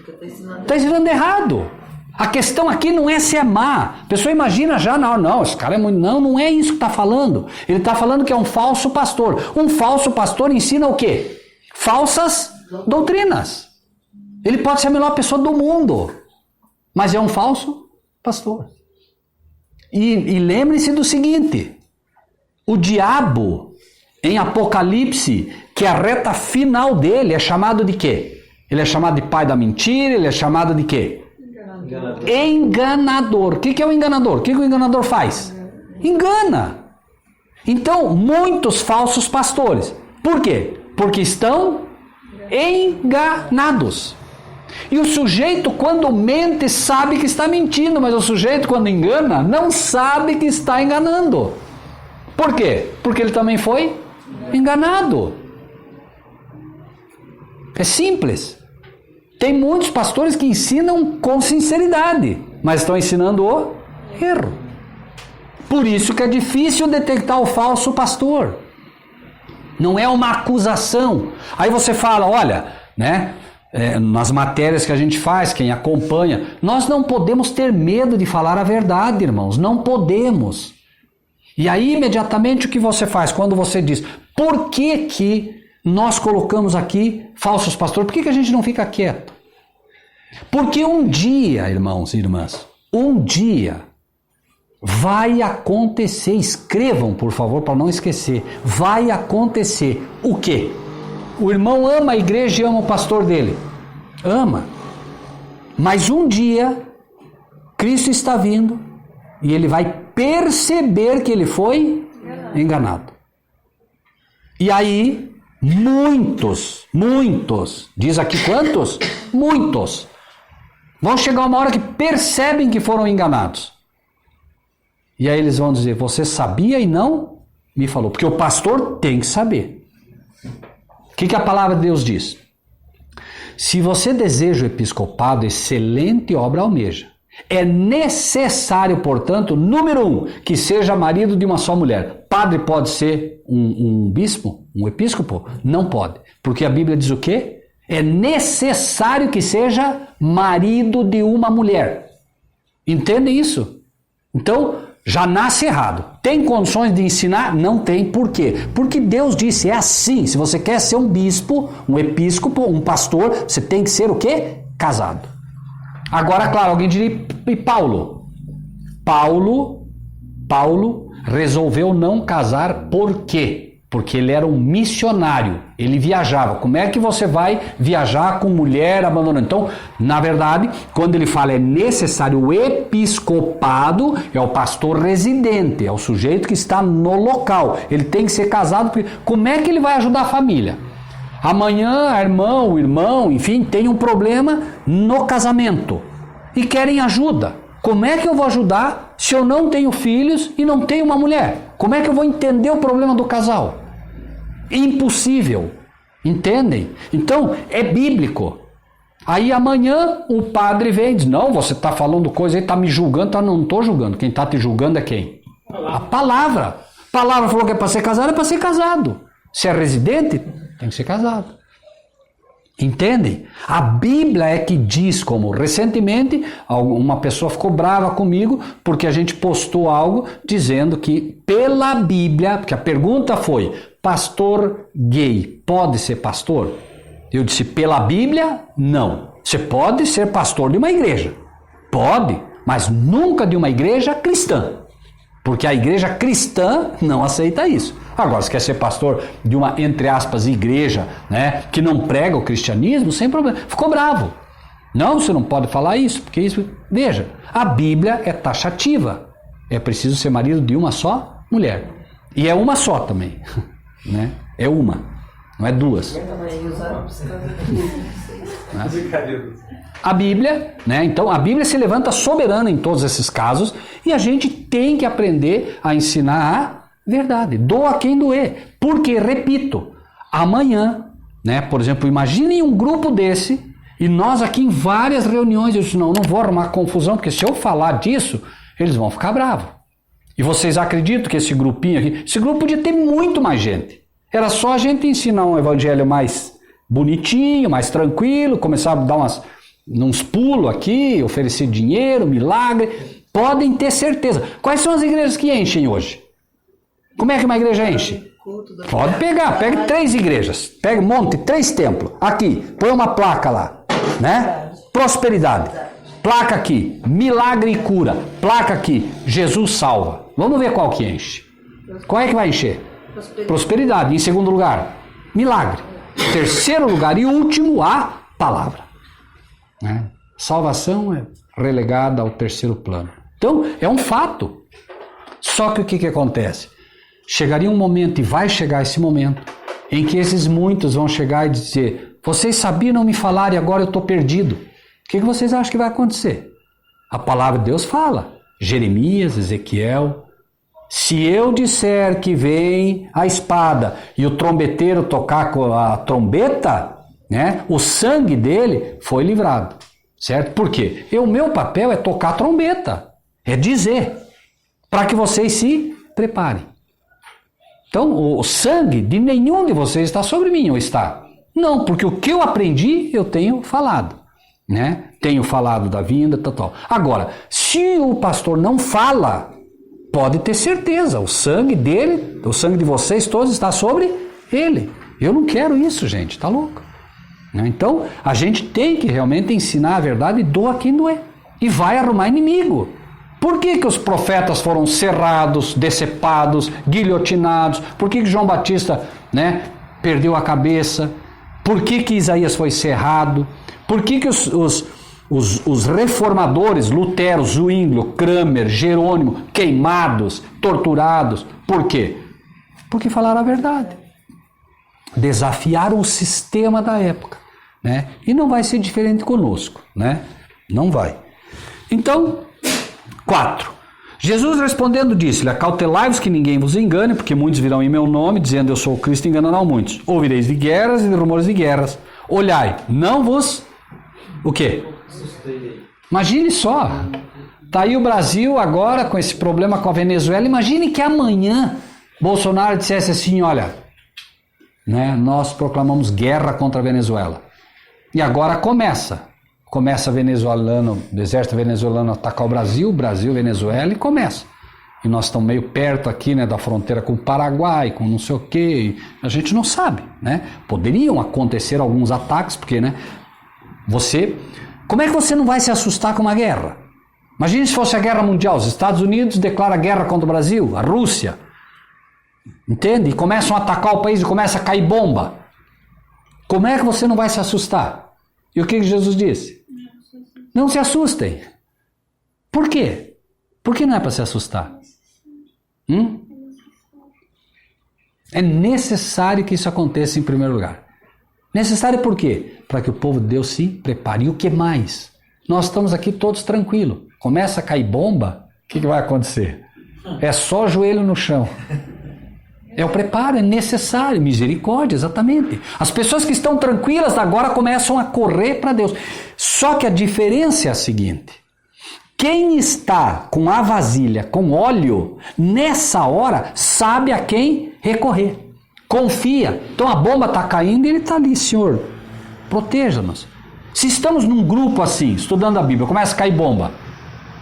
Está ensinando errado. A questão aqui não é se é má. A pessoa imagina já, não, esse cara é muito... Não é isso que está falando. Ele está falando que é um falso pastor. Um falso pastor ensina o quê? Falsas doutrinas. Ele pode ser a melhor pessoa do mundo, mas é um falso pastor. E lembre-se do seguinte, o diabo, em Apocalipse, que a reta final dele é chamado de quê? Ele é chamado de pai da mentira, ele é chamado de quê? Enganador. O que é o enganador? O que o enganador faz? Engana. Então, muitos falsos pastores. Por quê? Porque estão enganados. E o sujeito, quando mente, sabe que está mentindo, mas o sujeito, quando engana, não sabe que está enganando. Por quê? Porque ele também foi enganado. É simples. Tem muitos pastores que ensinam com sinceridade, mas estão ensinando o erro. Por isso que é difícil detectar o falso pastor. Não é uma acusação. Aí você fala, olha, né, nas matérias que a gente faz, quem acompanha, nós não podemos ter medo de falar a verdade, irmãos. Não podemos. E aí, imediatamente, o que você faz? Quando você diz, por que nós colocamos aqui falsos pastores? Por que a gente não fica quieto? Porque um dia, irmãos e irmãs, um dia vai acontecer, escrevam por favor para não esquecer, vai acontecer o quê? O irmão ama a igreja e ama o pastor dele, ama, mas um dia Cristo está vindo e ele vai perceber que ele foi enganado. E aí, muitos, diz aqui quantos? Muitos, vão chegar uma hora que percebem que foram enganados. E aí eles vão dizer, você sabia e não me falou. Porque o pastor tem que saber. O que a palavra de Deus diz? Se você deseja o episcopado, excelente obra almeja. É necessário, portanto, número 1, que seja marido de uma só mulher. Padre pode ser um bispo, um episcopo? Não pode. Porque a Bíblia diz o quê? É necessário que seja marido de uma mulher. Entendem isso? Então, já nasce errado. Tem condições de ensinar? Não tem. Por quê? Porque Deus disse, é assim. Se você quer ser um bispo, um episcopo, um pastor, você tem que ser o quê? Casado. Agora, claro, alguém diria, e Paulo? Paulo resolveu não casar por quê? Porque ele era um missionário, ele viajava. Como é que você vai viajar com mulher abandonando? Então, na verdade, quando ele fala é necessário o episcopado, é o pastor residente, é o sujeito que está no local. Ele tem que ser casado, porque como é que ele vai ajudar a família? Amanhã a irmã, o irmão, enfim, tem um problema no casamento e querem ajuda. Como é que eu vou ajudar se eu não tenho filhos e não tenho uma mulher? Como é que eu vou entender o problema do casal? Impossível. Entendem? Então, é bíblico. Aí amanhã o padre vem e diz, não, você está falando coisa aí, está me julgando, não estou julgando. Quem está te julgando é quem? A palavra. A palavra falou que é para ser casado, é para ser casado. Se é residente, tem que ser casado. Entendem? A Bíblia é que diz como. Recentemente, uma pessoa ficou brava comigo porque a gente postou algo dizendo que pela Bíblia, porque a pergunta foi, pastor gay pode ser pastor? Eu disse, pela Bíblia, não. Você pode ser pastor de uma igreja. Pode, mas nunca de uma igreja cristã. Porque a igreja cristã não aceita isso. Agora, se quer ser pastor de uma, entre aspas, igreja, né, que não prega o cristianismo, sem problema. Ficou bravo. Não, você não pode falar isso, porque isso... Veja, a Bíblia é taxativa. É preciso ser marido de uma só mulher. E é uma só também. Né? É uma, não é duas. A Bíblia, né? Então a Bíblia se levanta soberana em todos esses casos e a gente tem que aprender a ensinar a verdade. Doa quem doer. Porque, repito, amanhã, né? Por exemplo, imaginem um grupo desse e nós aqui em várias reuniões, eu disse, não vou arrumar confusão, porque se eu falar disso, eles vão ficar bravos. E vocês acreditam que esse grupinho aqui, esse grupo podia ter muito mais gente. Era só a gente ensinar um evangelho mais bonitinho, mais tranquilo, começar a dar uns pulos aqui, oferecer dinheiro, milagre. Podem ter certeza. Quais são as igrejas que enchem hoje? Como é que uma igreja enche? Pode pegar, pegue 3 igrejas, pegue monte 3 templos. Aqui, põe uma placa lá, né? Prosperidade. Placa aqui, milagre e cura. Placa aqui, Jesus salva. Vamos ver qual que enche. Qual é que vai encher? Prosperidade. Em segundo lugar, milagre. Terceiro lugar e último, a palavra. Né? Salvação é relegada ao terceiro plano. Então, é um fato. Só que o que acontece? Chegaria um momento, e vai chegar esse momento, em que esses muitos vão chegar e dizer, vocês sabiam não me falar e agora eu estou perdido. O que vocês acham que vai acontecer? A palavra de Deus fala. Jeremias, Ezequiel. Se eu disser que vem a espada e o trombeteiro tocar com a trombeta, né, o sangue dele foi livrado. Certo? Por quê? O meu papel é tocar a trombeta. É dizer. Para que vocês se preparem. Então, o sangue de nenhum de vocês está sobre mim, ou está? Não, porque o que eu aprendi, eu tenho falado. Né? Tenho falado da vinda, tal. Agora, se o pastor não fala, pode ter certeza, o sangue dele, o sangue de vocês todos está sobre ele. Eu não quero isso, gente, tá louco? Então, a gente tem que realmente ensinar a verdade, doa quem doer. E vai arrumar inimigo. Por que os profetas foram serrados, decepados, guilhotinados? Por que João Batista, perdeu a cabeça? Por que Isaías foi serrado? Por que os reformadores, Lutero, Zwinglio, Kramer, Jerônimo, queimados, torturados? Por quê? Porque falaram a verdade. Desafiaram o sistema da época, E não vai ser diferente conosco, Não vai. Então, 4. Jesus respondendo disse-lhe: acautelai-vos que ninguém vos engane, porque muitos virão em meu nome, dizendo eu sou o Cristo, enganarão muitos. Ouvireis de guerras e de rumores de guerras. Olhai, não vos... O quê? Imagine só. Tá aí o Brasil agora com esse problema com a Venezuela. Imagine que amanhã Bolsonaro dissesse assim, olha, nós proclamamos guerra contra a Venezuela. E agora começa venezuelano, o exército venezuelano atacar o Brasil, Venezuela, e começa. E nós estamos meio perto aqui, da fronteira com o Paraguai, com não sei o quê, a gente não sabe, Poderiam acontecer alguns ataques, porque, como é que você não vai se assustar com uma guerra? Imagine se fosse a guerra mundial, os Estados Unidos declaram guerra contra o Brasil, a Rússia, entende? E começam a atacar o país e começa a cair bomba. Como é que você não vai se assustar? E o que Jesus disse? Não se assustem. Por quê? Por que não é para se assustar? É necessário que isso aconteça em primeiro lugar. Necessário por quê? Para que o povo de Deus se prepare. E o que mais? Nós estamos aqui todos tranquilos. Começa a cair bomba, o que vai acontecer? É só joelho no chão. É o preparo, é necessário, misericórdia, exatamente. As pessoas que estão tranquilas agora começam a correr para Deus. Só que a diferença é a seguinte: quem está com a vasilha, com óleo, nessa hora, sabe a quem recorrer. Confia. Então a bomba está caindo e ele está ali, Senhor, proteja-nos. Se estamos num grupo assim, estudando a Bíblia, começa a cair bomba,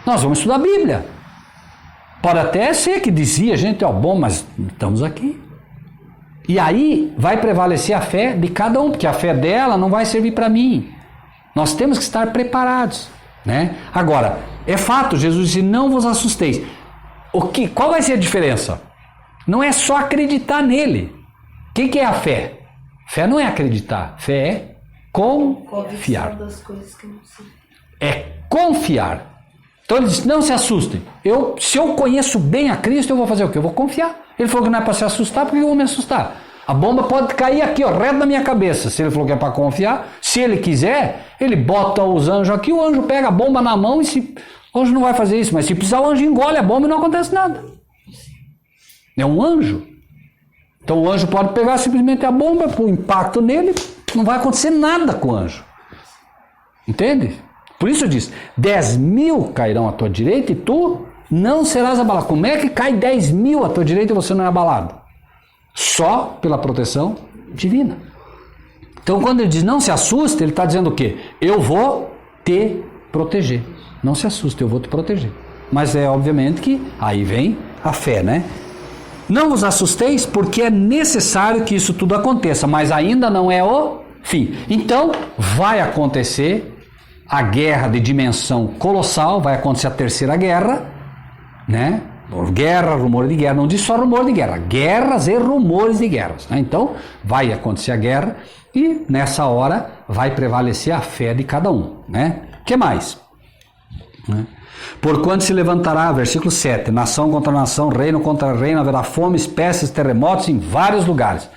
nós vamos estudar a Bíblia. Pode até ser que dizia, gente, bom, mas estamos aqui. E aí vai prevalecer a fé de cada um, porque a fé dela não vai servir para mim. Nós temos que estar preparados, Agora, é fato, Jesus disse, não vos assusteis. Qual vai ser a diferença? Não é só acreditar nele. O que é a fé? Fé não é acreditar, fé é confiar. É confiar. Então ele disse, não se assustem. Se eu conheço bem a Cristo, eu vou fazer o quê? Eu vou confiar. Ele falou que não é para se assustar, por que eu vou me assustar? A bomba pode cair aqui, reto na minha cabeça. Se ele falou que é para confiar, se ele quiser, ele bota os anjos aqui, o anjo pega a bomba na mão e o anjo não vai fazer isso, mas se precisar o anjo engole a bomba e não acontece nada. É um anjo. Então o anjo pode pegar simplesmente a bomba, pôr o impacto nele, não vai acontecer nada com o anjo. Entende? Por isso diz, 10.000 cairão à tua direita e tu não serás abalado. Como é que cai 10.000 à tua direita e você não é abalado? Só pela proteção divina. Então quando ele diz não se assuste, ele está dizendo o quê? Eu vou te proteger. Não se assuste, eu vou te proteger. Mas é obviamente que aí vem a fé, Não vos assusteis, porque é necessário que isso tudo aconteça, mas ainda não é o fim. Então vai acontecer a guerra de dimensão colossal, vai acontecer a terceira guerra, Guerra, rumor de guerra, não diz só rumor de guerra, guerras e rumores de guerras, Então, vai acontecer a guerra e nessa hora vai prevalecer a fé de cada um, O que mais? Porquanto se levantará, versículo 7, nação contra nação, reino contra reino, haverá fome, pestes, terremotos em vários lugares,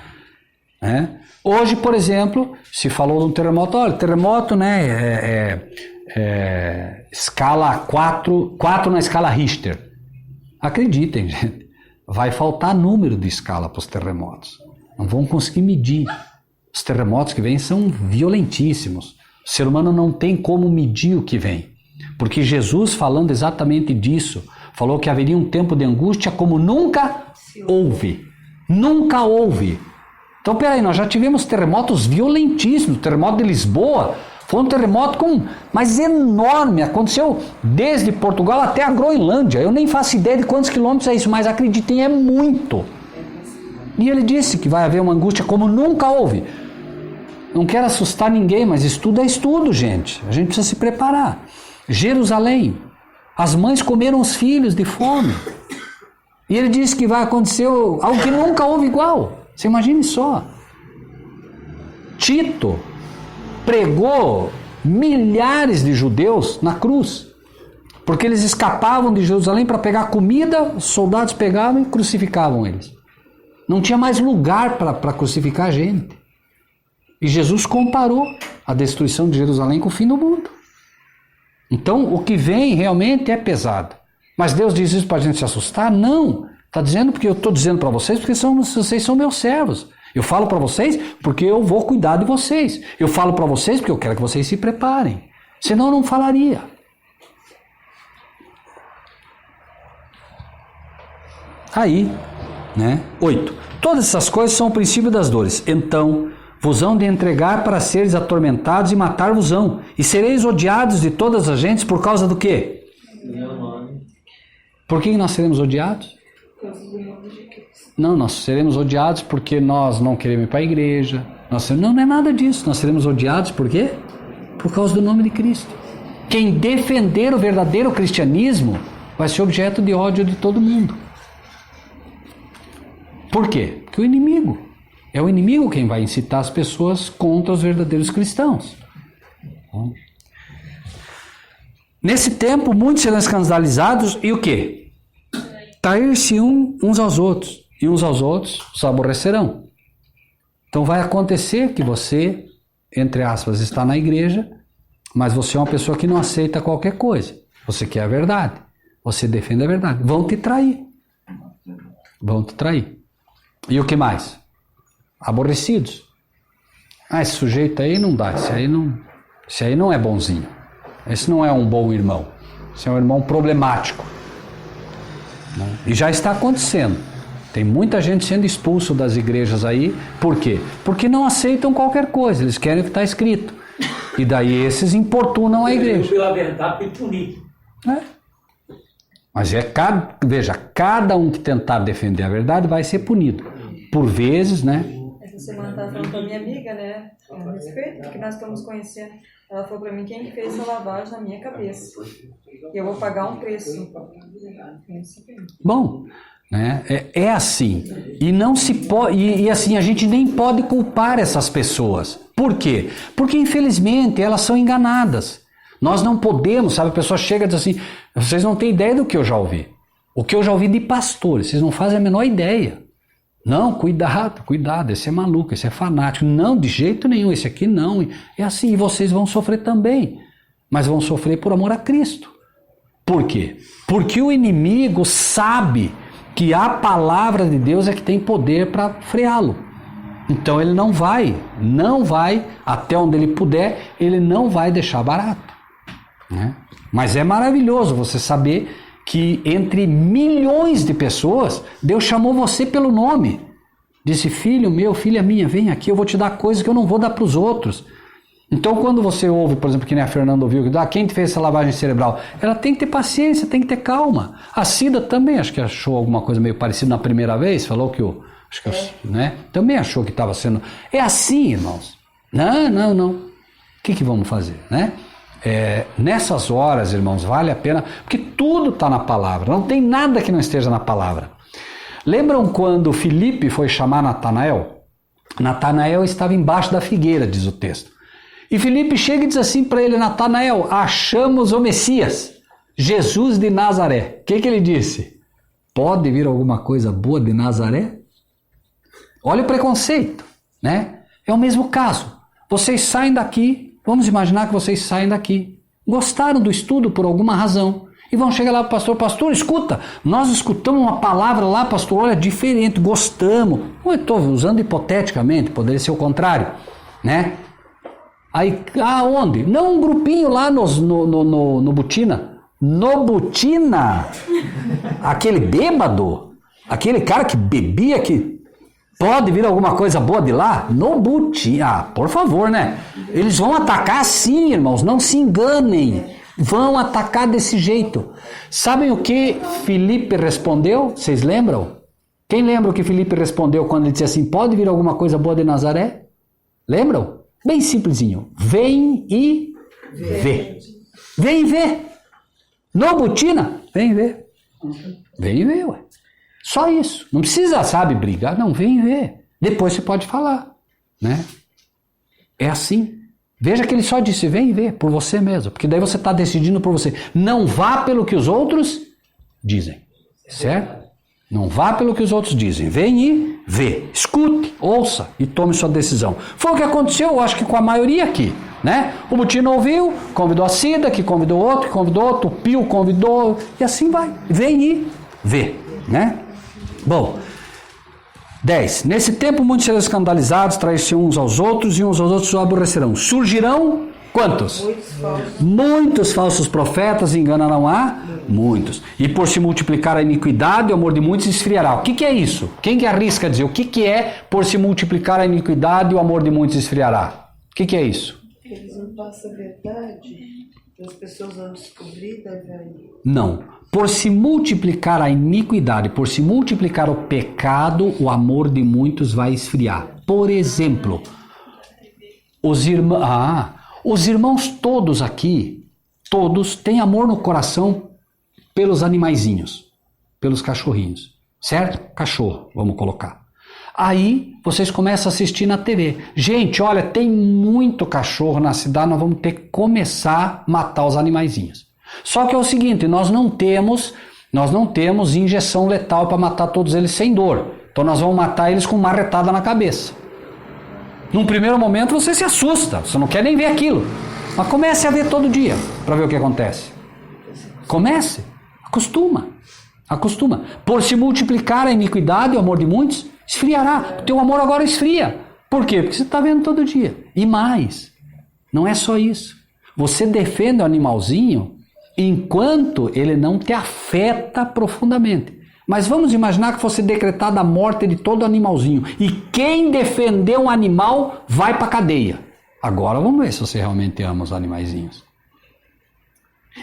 Hoje, por exemplo, se falou de um terremoto, olha, terremoto, escala 4 na escala Richter. Acreditem, gente, vai faltar número de escala para os terremotos. Não vão conseguir medir. Os terremotos que vêm são violentíssimos. O ser humano não tem como medir o que vem. Porque Jesus, falando exatamente disso, falou que haveria um tempo de angústia como nunca houve. Nunca houve. Então, peraí, nós já tivemos terremotos violentíssimos. O terremoto de Lisboa foi um terremoto mas enorme. Aconteceu desde Portugal até a Groenlândia. Eu nem faço ideia de quantos quilômetros é isso, mas acreditem, é muito. E ele disse que vai haver uma angústia como nunca houve. Não quero assustar ninguém, mas estudo é estudo, gente. A gente precisa se preparar. Jerusalém, as mães comeram os filhos de fome. E ele disse que vai acontecer algo que nunca houve igual. Você imagine só. Tito pregou milhares de judeus na cruz. Porque eles escapavam de Jerusalém para pegar comida, os soldados pegavam e crucificavam eles. Não tinha mais lugar para crucificar a gente. E Jesus comparou a destruição de Jerusalém com o fim do mundo. Então, o que vem realmente é pesado. Mas Deus diz isso para a gente se assustar? Não. Está dizendo porque eu estou dizendo para vocês, porque vocês são meus servos. Eu falo para vocês porque eu vou cuidar de vocês. Eu falo para vocês porque eu quero que vocês se preparem. Senão eu não falaria. Aí, 8. Todas essas coisas são o princípio das dores. Então, vos hão de entregar para seres atormentados e matar-vos-ão. E sereis odiados de todas as gentes por causa do quê? Por que nós seremos odiados? Não, nós seremos odiados porque nós não queremos ir para a igreja. Não é nada disso. Nós seremos odiados por quê? Por causa do nome de Cristo. Quem defender o verdadeiro cristianismo vai ser objeto de ódio de todo mundo. Por quê? Porque é o inimigo quem vai incitar as pessoas contra os verdadeiros cristãos. Nesse tempo, muitos serão escandalizados e o quê? Trair-se uns aos outros, e uns aos outros os aborrecerão. Então vai acontecer que você, entre aspas, está na igreja, mas você é uma pessoa que não aceita qualquer coisa. Você quer a verdade, você defende a verdade. Vão te trair. E o que mais? Aborrecidos. Esse sujeito aí não dá, esse aí não é bonzinho. Esse não é um bom irmão. Esse é um irmão problemático. E já está acontecendo. Tem muita gente sendo expulso das igrejas aí. Por quê? Porque não aceitam qualquer coisa. Eles querem o que está escrito. E daí esses importunam a igreja. Pela verdade, punir. Mas cada um que tentar defender a verdade vai ser punido. Por vezes, Essa semana eu estava falando com a minha amiga, a respeito do que nós estamos conhecendo. Ela falou para mim quem que fez essa lavagem na minha cabeça. E eu vou pagar um preço. Bom, é assim. E não se pode. E assim, a gente nem pode culpar essas pessoas. Por quê? Porque infelizmente elas são enganadas. Nós não podemos, sabe? A pessoa chega e diz assim: vocês não têm ideia do que eu já ouvi. O que eu já ouvi de pastores, vocês não fazem a menor ideia. Não, cuidado, esse é maluco, esse é fanático. Não, de jeito nenhum, esse aqui não. É assim, e vocês vão sofrer também. Mas vão sofrer por amor a Cristo. Por quê? Porque o inimigo sabe que a palavra de Deus é que tem poder para freá-lo. Então ele não vai, até onde ele puder, ele não vai deixar barato. Mas é maravilhoso você saber que entre milhões de pessoas, Deus chamou você pelo nome. Disse: filho meu, filha minha, vem aqui, eu vou te dar coisas que eu não vou dar para os outros. Então quando você ouve, por exemplo, que nem a Fernanda ouviu, quem te fez essa lavagem cerebral? Ela tem que ter paciência, tem que ter calma. A Cida também, acho que achou alguma coisa meio parecida na primeira vez, falou que também achou que estava sendo... É assim, irmãos. Não. O que vamos fazer, nessas horas, irmãos, vale a pena, porque tudo está na palavra, não tem nada que não esteja na palavra. Lembram quando Filipe foi chamar Natanael? Natanael estava embaixo da figueira, diz o texto. E Filipe chega e diz assim para ele: Natanael, achamos o Messias, Jesus de Nazaré. O que ele disse? Pode vir alguma coisa boa de Nazaré? Olha o preconceito, É o mesmo caso. Vocês saem daqui. Vamos imaginar que vocês saem daqui, gostaram do estudo por alguma razão, e vão chegar lá para o pastor: pastor, escuta, nós escutamos uma palavra lá, pastor, olha, diferente, gostamos. Eu estou usando hipoteticamente, poderia ser o contrário, Aí, aonde? Não, um grupinho lá no Butina. No Butina? Aquele bêbado? Aquele cara que bebia que... Pode vir alguma coisa boa de lá? No Butina. Por favor, Eles vão atacar assim, irmãos. Não se enganem. Vão atacar desse jeito. Sabem o que Filipe respondeu? Vocês lembram? Quem lembra o que Filipe respondeu quando ele disse assim, pode vir alguma coisa boa de Nazaré? Lembram? Bem simplesinho. Vem e vê. Vem e vê. Não botina? Vem e vê. Vem e vê, ué. Só isso. Não precisa, sabe, brigar. Não, vem e vê. Depois você pode falar, né? É assim. Veja que ele só disse, vem e vê, por você mesmo. Porque daí você está decidindo por você. Não vá pelo que os outros dizem. Certo? Não vá pelo que os outros dizem. Vem e vê. Escute, ouça e tome sua decisão. Foi o que aconteceu, eu acho que com a maioria aqui, né? O Butino ouviu, convidou a Cida, que convidou outro, o Pio convidou, e assim vai. Vem e vê, né? Bom, 10. Nesse tempo muitos serão escandalizados, trair-se uns aos outros e uns aos outros os aborrecerão. Surgirão quantos? Muitos falsos profetas, enganarão a muitos. E por se multiplicar a iniquidade, o amor de muitos esfriará. O que é isso? Quem que arrisca dizer? O que é por se multiplicar a iniquidade, o amor de muitos esfriará? O que é isso? Eles não passam a verdade, as pessoas vão descobrir, Não. Por se multiplicar a iniquidade, por se multiplicar o pecado, o amor de muitos vai esfriar. Por exemplo, os irmãos todos aqui, todos têm amor no coração pelos animaizinhos, pelos cachorrinhos, certo? Cachorro, vamos colocar. Aí vocês começam a assistir na TV. Gente, olha, tem muito cachorro na cidade, nós vamos ter que começar a matar os animaizinhos. Só que é o seguinte, nós não temos injeção letal para matar todos eles sem dor. Então nós vamos matar eles com uma marretada na cabeça. Num primeiro momento você se assusta, você não quer nem ver aquilo. Mas comece a ver todo dia para ver o que acontece. Comece, acostuma. Por se multiplicar a iniquidade, o amor de muitos esfriará. O teu amor agora esfria. Por quê? Porque você está vendo todo dia. E mais, não é só isso. Você defende o animalzinho enquanto ele não te afeta profundamente. Mas vamos imaginar que fosse decretada a morte de todo animalzinho. E quem defender um animal vai para a cadeia. Agora vamos ver se você realmente ama os animaizinhos.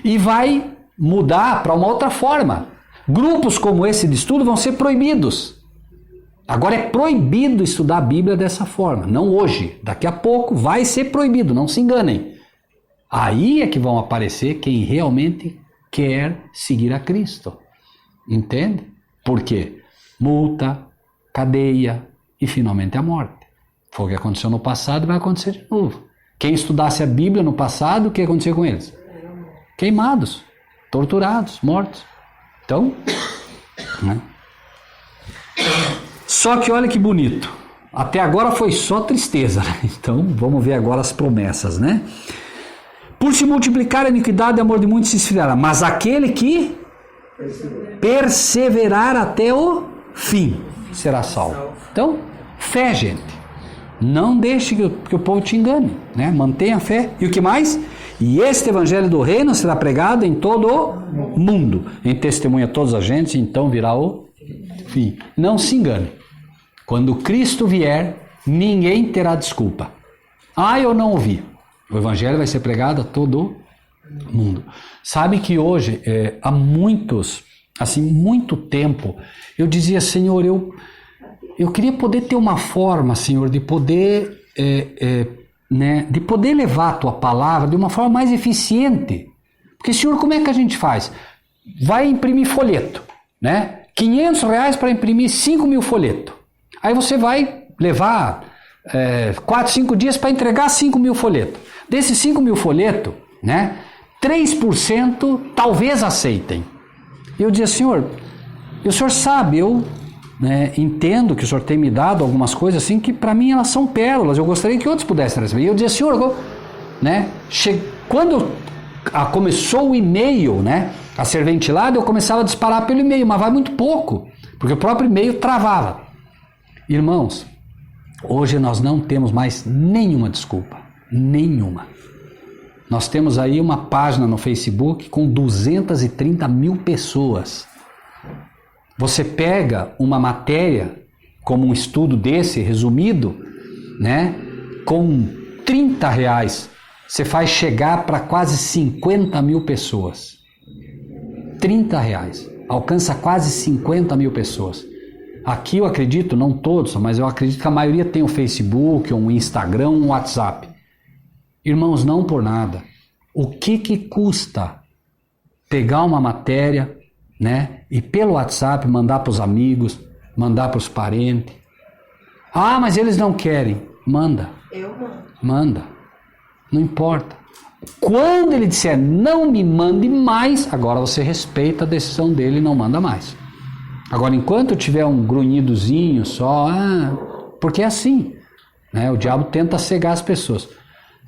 E vai mudar para uma outra forma. Grupos como esse de estudo vão ser proibidos. Agora é proibido estudar a Bíblia dessa forma. Não hoje. Daqui a pouco vai ser proibido, não se enganem. Aí é que vão aparecer quem realmente quer seguir a Cristo. Entende? Por quê? Multa, cadeia e finalmente a morte. Foi o que aconteceu no passado e vai acontecer de novo. Quem estudasse a Bíblia no passado, o que aconteceu com eles? Queimados, torturados, mortos. Então, né? Só que olha que bonito. Até agora foi só tristeza. Né? Então, vamos ver agora as promessas, né? Por se multiplicar a iniquidade, o amor de muitos se esfriará. Mas aquele que perseverar até o fim será salvo. Então, fé, gente. Não deixe que o povo te engane, né? Mantenha a fé. E o que mais? E este evangelho do reino será pregado em todo o mundo, em testemunha a todas as gentes, e então virá o fim. Não se engane. Quando Cristo vier, ninguém terá desculpa. Eu não ouvi. O evangelho vai ser pregado a todo o mundo. Sabe que hoje, há muito tempo, eu dizia, Senhor, eu queria poder ter uma forma, Senhor, de poder, de poder levar a Tua palavra de uma forma mais eficiente. Porque, Senhor, como é que a gente faz? Vai imprimir folheto, né? R$500 para imprimir 5.000 folhetos. Aí você vai levar 4, 5 dias para entregar 5.000 folhetos. Desses 5.000 folhetos, né, 3% talvez aceitem. E eu dizia, Senhor, e o Senhor sabe, eu entendo que o Senhor tem me dado algumas coisas assim que para mim elas são pérolas, eu gostaria que outros pudessem receber. E eu dizia, Senhor, quando começou o e-mail, né, a ser ventilado, eu começava a disparar pelo e-mail, mas vai muito pouco, porque o próprio e-mail travava. Irmãos, hoje nós não temos mais nenhuma desculpa. Nenhuma. Nós temos aí uma página no Facebook com 230 mil pessoas. Você pega uma matéria, como um estudo desse, resumido, né, com R$30, você faz chegar para quase 50 mil pessoas. R$30. Alcança quase 50 mil pessoas. Aqui eu acredito, não todos, mas eu acredito que a maioria tem o Facebook, um Instagram, um WhatsApp. Irmãos, não por nada. O que custa pegar uma matéria, né, e pelo WhatsApp mandar para os amigos, mandar para os parentes? Ah, mas eles não querem. Manda. Eu mando. Manda. Não importa. Quando ele disser não me mande mais, agora você respeita a decisão dele e não manda mais. Agora, enquanto tiver um grunhidozinho só, porque é assim, né? O diabo tenta cegar as pessoas,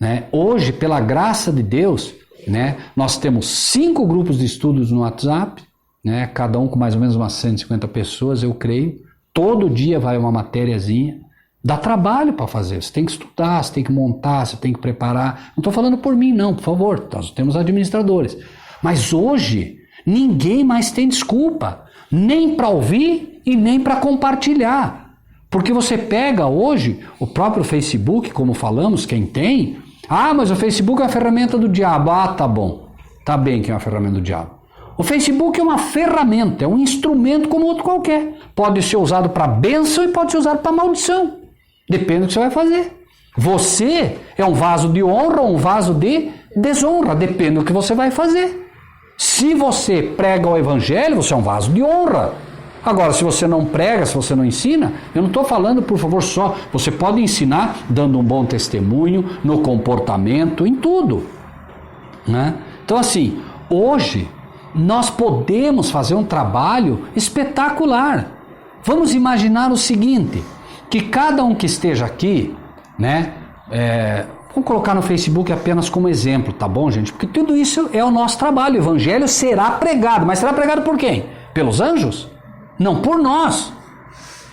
né? Hoje, pela graça de Deus, né, nós temos 5 grupos de estudos no WhatsApp, né, cada um com mais ou menos umas 150 pessoas, eu creio. Todo dia vai uma matériazinha. Dá trabalho para fazer, você tem que estudar, você tem que montar, você tem que preparar. Não estou falando por mim não, por favor, nós temos administradores. Mas hoje, ninguém mais tem desculpa, nem para ouvir e nem para compartilhar. Porque você pega hoje o próprio Facebook, como falamos, quem tem, mas o Facebook é uma ferramenta do diabo. Tá bom, tá bem que é uma ferramenta do diabo. O Facebook é uma ferramenta, é um instrumento como outro qualquer. Pode ser usado para bênção e pode ser usado para maldição. Depende do que você vai fazer. Você é um vaso de honra ou um vaso de desonra. Depende do que você vai fazer. Se você prega o evangelho, você é um vaso de honra. Agora, se você não prega, se você não ensina, eu não estou falando, por favor, só. Você pode ensinar dando um bom testemunho, no comportamento, em tudo, né? Então, assim, hoje nós podemos fazer um trabalho espetacular. Vamos imaginar o seguinte, que cada um que esteja aqui, né, vamos colocar no Facebook apenas como exemplo, tá bom, gente? Porque tudo isso é o nosso trabalho. O evangelho será pregado, mas será pregado por quem? Pelos anjos? Não, por nós.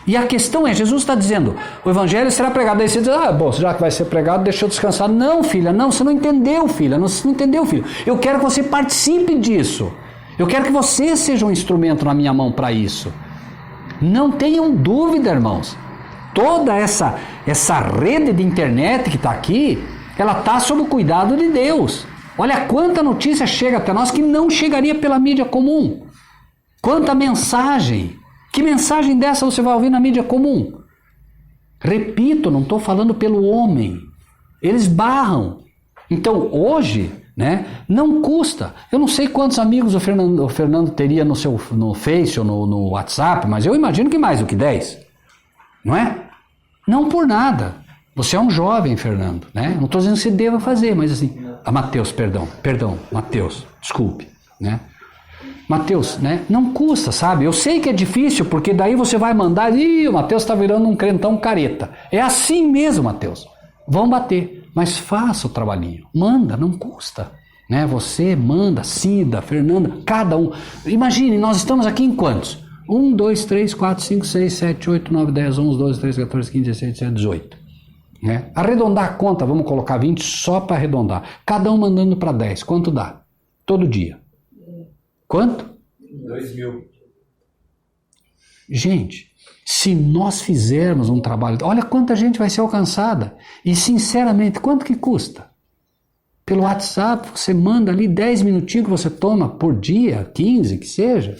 E a questão é, Jesus está dizendo, o evangelho será pregado. Aí você diz, bom, já que vai ser pregado, deixa eu descansar. Não, filha, não, você não entendeu, filha, você não entendeu, filho. Eu quero que você participe disso. Eu quero que você seja um instrumento na minha mão para isso. Não tenham dúvida, irmãos. Toda essa rede de internet que está aqui, ela está sob o cuidado de Deus. Olha quanta notícia chega até nós que não chegaria pela mídia comum. Quanta mensagem. Que mensagem dessa você vai ouvir na mídia comum? Repito, não estou falando pelo homem. Eles barram. Então, hoje, né, não custa. Eu não sei quantos amigos o Fernando teria no Face ou no WhatsApp, mas eu imagino que mais do que 10. Não é? Não por nada. Você é um jovem, Fernando, né? Não estou dizendo que você deva fazer, mas assim... Mateus, perdão, Mateus, desculpe, né? Mateus, né? Não custa, sabe? Eu sei que é difícil, porque daí você vai mandar... o Mateus está virando um crentão careta. É assim mesmo, Mateus. Vão bater, mas faça o trabalhinho. Manda, não custa. Né? Você manda, Cida, Fernanda, cada um. Imagine, nós estamos aqui em quantos? 1, 2, 3, 4, 5, 6, 7, 8, 9, 10, 11, 12, 13, 14, 15, 16, 17, 18. Né? Arredondar a conta, vamos colocar 20 só para arredondar. Cada um mandando para 10. Quanto dá? Todo dia. Quanto? 2.000. Gente, se nós fizermos um trabalho... Olha quanta gente vai ser alcançada. E, sinceramente, quanto que custa? Pelo WhatsApp, você manda ali 10 minutinhos que você toma por dia, 15, que seja...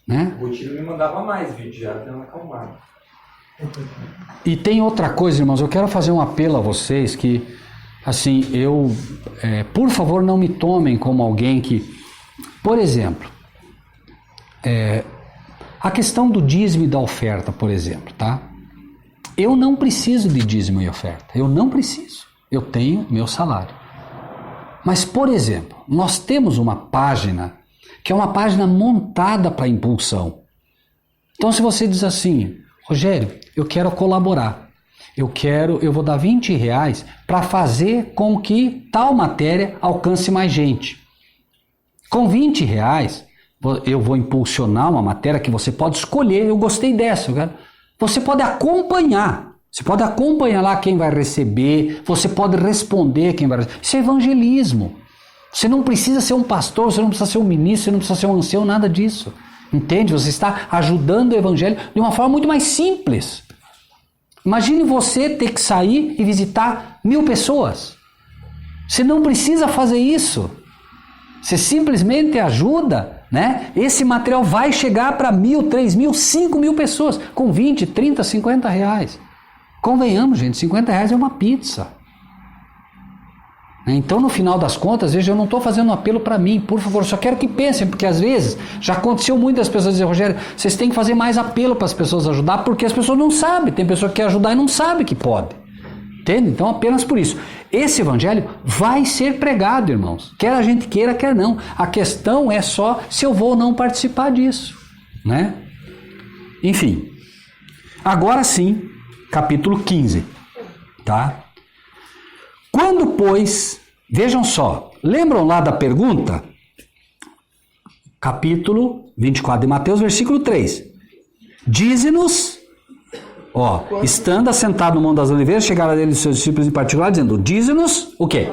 Né? O Tiro me mandava mais vídeo, já deu uma acalmada. E tem outra coisa, irmãos, eu quero fazer um apelo a vocês que, assim, por favor, não me tomem como alguém que, por exemplo, a questão do dízimo e da oferta, por exemplo, tá? Eu não preciso de dízimo e oferta, eu não preciso, eu tenho meu salário. Mas, por exemplo, nós temos uma página que é uma página montada para impulsão. Então, se você diz assim, Rogério, eu quero colaborar, eu vou dar R$20 para fazer com que tal matéria alcance mais gente. Com R$20, eu vou impulsionar uma matéria que você pode escolher, eu gostei dessa, você pode acompanhar. Você pode acompanhar lá quem vai receber, você pode responder quem vai receber. Isso é evangelismo. Você não precisa ser um pastor, você não precisa ser um ministro, você não precisa ser um ancião, nada disso. Entende? Você está ajudando o evangelho de uma forma muito mais simples. Imagine você ter que sair e visitar 1000 pessoas. Você não precisa fazer isso. Você simplesmente ajuda, né? Esse material vai chegar para 1.000, 3.000, 5.000 pessoas com 20, 30, 50 reais. Convenhamos, gente, 50 reais é uma pizza. Então, no final das contas, veja, eu não estou fazendo um apelo para mim, por favor, só quero que pensem, porque às vezes já aconteceu muitas pessoas dizer, Rogério, vocês têm que fazer mais apelo para as pessoas ajudar, porque as pessoas não sabem, tem pessoa que quer ajudar e não sabe que pode. Entende? Então, apenas por isso. Esse evangelho vai ser pregado, irmãos. Quer a gente queira, quer não. A questão é só se eu vou ou não participar disso, né? Enfim. Agora sim, capítulo 15, tá? Quando, pois, vejam só, lembram lá da pergunta? Capítulo 24 de Mateus, versículo 3. Dize-nos, estando assentado no Monte das Oliveiras, chegaram a ele os seus discípulos em particular, dizendo, dize-nos o quê?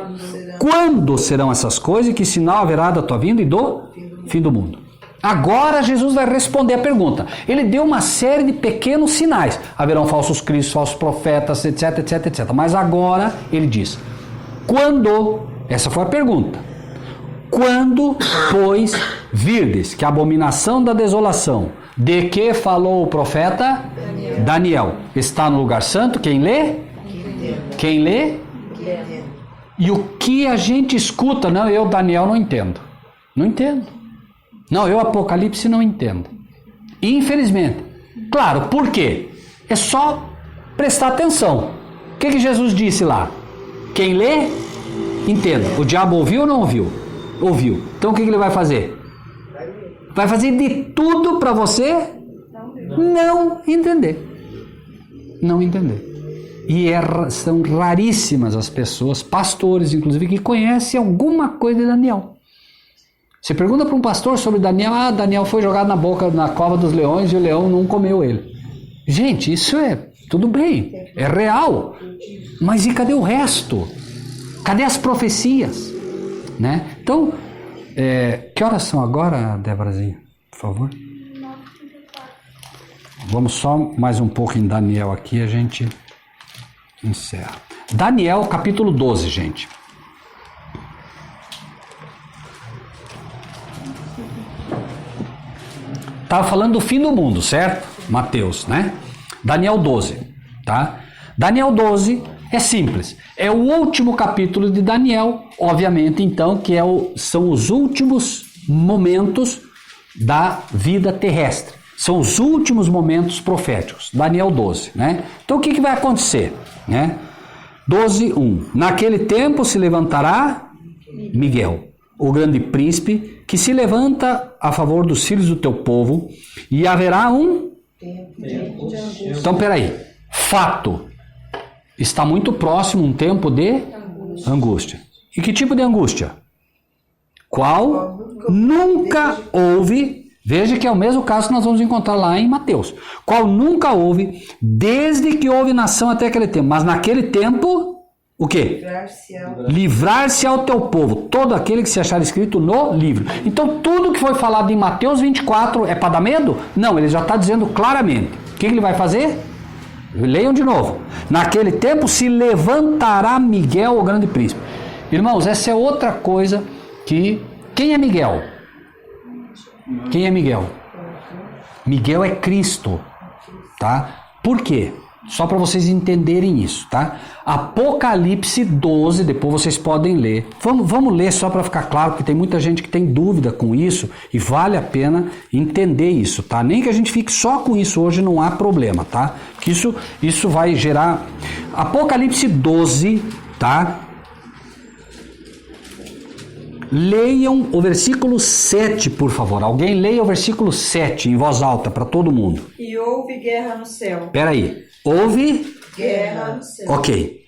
Quando serão essas coisas e que sinal haverá da tua vinda e do fim do mundo? Agora Jesus vai responder a pergunta. Ele deu uma série de pequenos sinais. Haverão falsos cristos, falsos profetas, etc, etc, etc. Mas agora ele diz, quando, essa foi a pergunta, quando, pois, virdes que a abominação da desolação, de que falou o profeta? Daniel. Está no lugar santo, quem lê? Quem lê? E o que a gente escuta? Não, eu, Daniel, não entendo. Não entendo. Não, eu, Apocalipse, não entendo. Infelizmente. Claro, por quê? É só prestar atenção. O que Jesus disse lá? Quem lê, entenda. O diabo ouviu ou não ouviu? Ouviu. Então o que ele vai fazer? Vai fazer de tudo para você não entender. Não entender. E são raríssimas as pessoas, pastores inclusive, que conhecem alguma coisa de Daniel. Você pergunta para um pastor sobre Daniel, Daniel foi jogado na cova dos leões e o leão não comeu ele. Gente, isso é tudo bem, é real. Mas e cadê o resto? Cadê as profecias? Né? Então, que horas são agora, Déborazinha? Por favor. Vamos só mais um pouco em Daniel aqui, a gente encerra. Daniel, capítulo 12, gente. Estava falando do fim do mundo, certo? Mateus, né? Daniel 12, tá? Daniel 12 é simples. É o último capítulo de Daniel, obviamente, então, que são os últimos momentos da vida terrestre. São os últimos momentos proféticos. Daniel 12, né? Então, o que vai acontecer, né? 12:1. Naquele tempo se levantará Miguel, o grande príncipe, que se levanta a favor dos filhos do teu povo, e haverá um... Então, peraí. Fato. Está muito próximo um tempo de angústia. E que tipo de angústia? Qual nunca houve, veja que é o mesmo caso que nós vamos encontrar lá em Mateus. Qual nunca houve, desde que houve nação até aquele tempo. Mas naquele tempo... O quê? Livrar-se ao teu povo, todo aquele que se achar escrito no livro. Então tudo que foi falado em Mateus 24 é para dar medo? Não, ele já está dizendo claramente. O que ele vai fazer? Leiam de novo. Naquele tempo se levantará Miguel, o grande príncipe. Irmãos, essa é outra coisa que... Quem é Miguel? Quem é Miguel? Miguel é Cristo, tá? Por quê? Só para vocês entenderem isso, tá? Apocalipse 12, depois vocês podem ler. Vamos ler só para ficar claro, porque tem muita gente que tem dúvida com isso e vale a pena entender isso, tá? Nem que a gente fique só com isso hoje, não há problema, tá? Que isso vai gerar... Apocalipse 12, tá? Leiam o versículo 7, por favor. Alguém leia o versículo 7 em voz alta para todo mundo. E houve guerra no céu. Peraí. Houve... Guerra no céu. Ok.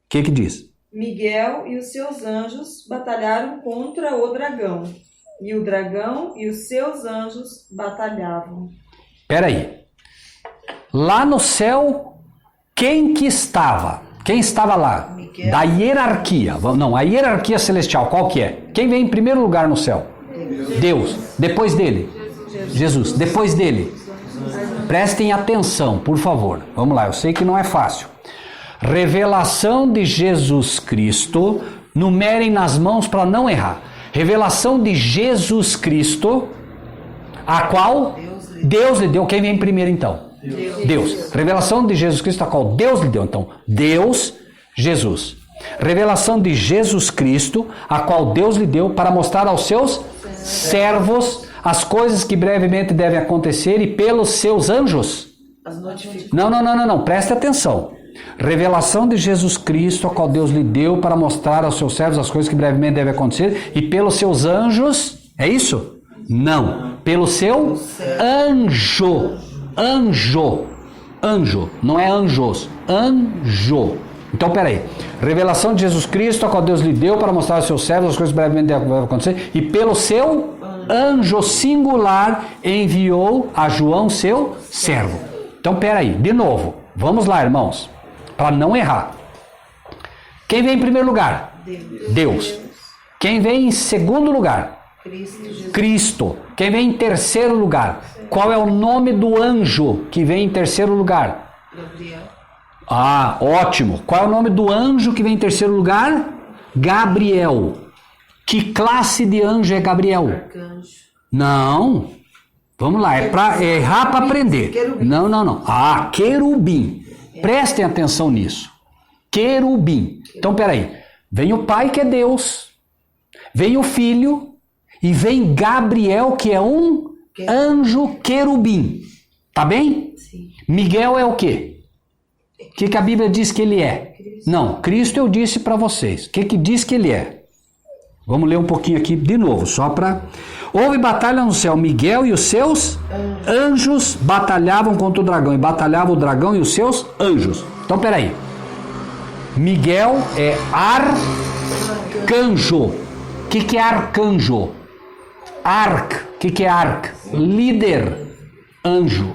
O que diz? Miguel e os seus anjos batalharam contra o dragão. E o dragão e os seus anjos batalhavam. Peraí. Lá no céu, quem que estava? Quem estava lá? Miguel. Da hierarquia. Não, a hierarquia celestial, qual que é? Quem vem em primeiro lugar no céu? Deus. Depois dele? Jesus. Depois dele? Prestem atenção, por favor. Vamos lá, eu sei que não é fácil. Revelação de Jesus Cristo. Numerem nas mãos para não errar. Revelação de Jesus Cristo. a qual Deus lhe deu. Quem vem primeiro então? Deus. Revelação de Jesus Cristo, a qual Deus lhe deu. Então, Deus, Jesus. Revelação de Jesus Cristo, a qual Deus lhe deu para mostrar aos seus servos as coisas que brevemente devem acontecer e pelos seus anjos. As notificações. Não, preste atenção. Revelação de Jesus Cristo, a qual Deus lhe deu para mostrar aos seus servos as coisas que brevemente devem acontecer e pelos seus anjos. É isso? Não. Pelo seu anjo. Anjo. Não é anjos. Anjo. Então, peraí. Revelação de Jesus Cristo, a qual Deus lhe deu para mostrar aos seus servos as coisas que brevemente devem acontecer e pelo seu anjo singular enviou a João, seu servo. Então, peraí. De novo. Vamos lá, irmãos. Para não errar. Quem vem em primeiro lugar? Deus. Quem vem em segundo lugar? Cristo. Quem vem em terceiro lugar? Qual é o nome do anjo que vem em terceiro lugar? Gabriel. Ah, ótimo. Qual é o nome do anjo que vem em terceiro lugar? Gabriel. Que classe de anjo é Gabriel? Arcanjo. Não. Vamos lá, é para errar para aprender. Querubim. Não. Ah, querubim. Prestem atenção nisso. Querubim. Então, peraí. Vem o Pai, que é Deus. Vem o Filho. E vem Gabriel, que é um anjo querubim. Tá bem? Sim. Miguel é o quê? O que a Bíblia diz que ele é? Não, Cristo eu disse para vocês. O que diz que ele é? Vamos ler um pouquinho aqui de novo, só para... Houve batalha no céu. Miguel e os seus anjos batalhavam contra o dragão. E batalhava o dragão e os seus anjos. Então, peraí. Miguel é arcanjo. O que é arcanjo? O que é arc? Líder. Anjo.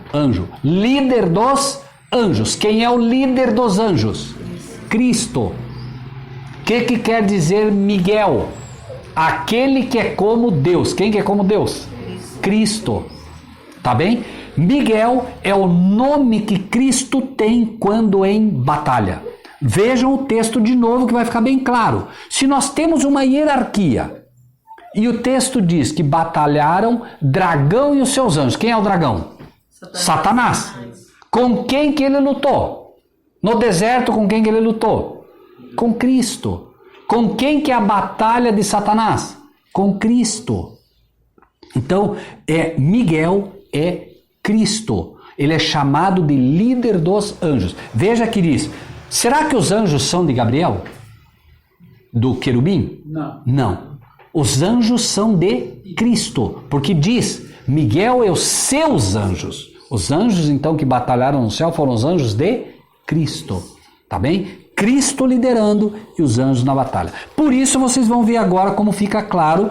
Líder dos anjos. Quem é o líder dos anjos? Cristo. O que quer dizer Miguel? Aquele que é como Deus. Quem que é como Deus? Cristo. Tá bem? Miguel é o nome que Cristo tem quando em batalha. Vejam o texto de novo que vai ficar bem claro. Se nós temos uma hierarquia e o texto diz que batalharam dragão e os seus anjos. Quem é o dragão? Satanás. Com quem que ele lutou? No deserto, com quem que ele lutou? Com Cristo. Com quem que é a batalha de Satanás? Com Cristo. Então, Miguel é Cristo. Ele é chamado de líder dos anjos. Veja que diz, será que os anjos são de Gabriel? Do querubim? Não. Os anjos são de Cristo. Porque diz, Miguel é os seus anjos. Os anjos, então, que batalharam no céu foram os anjos de Cristo. Tá bem? Cristo liderando e os anjos na batalha. Por isso vocês vão ver agora como fica claro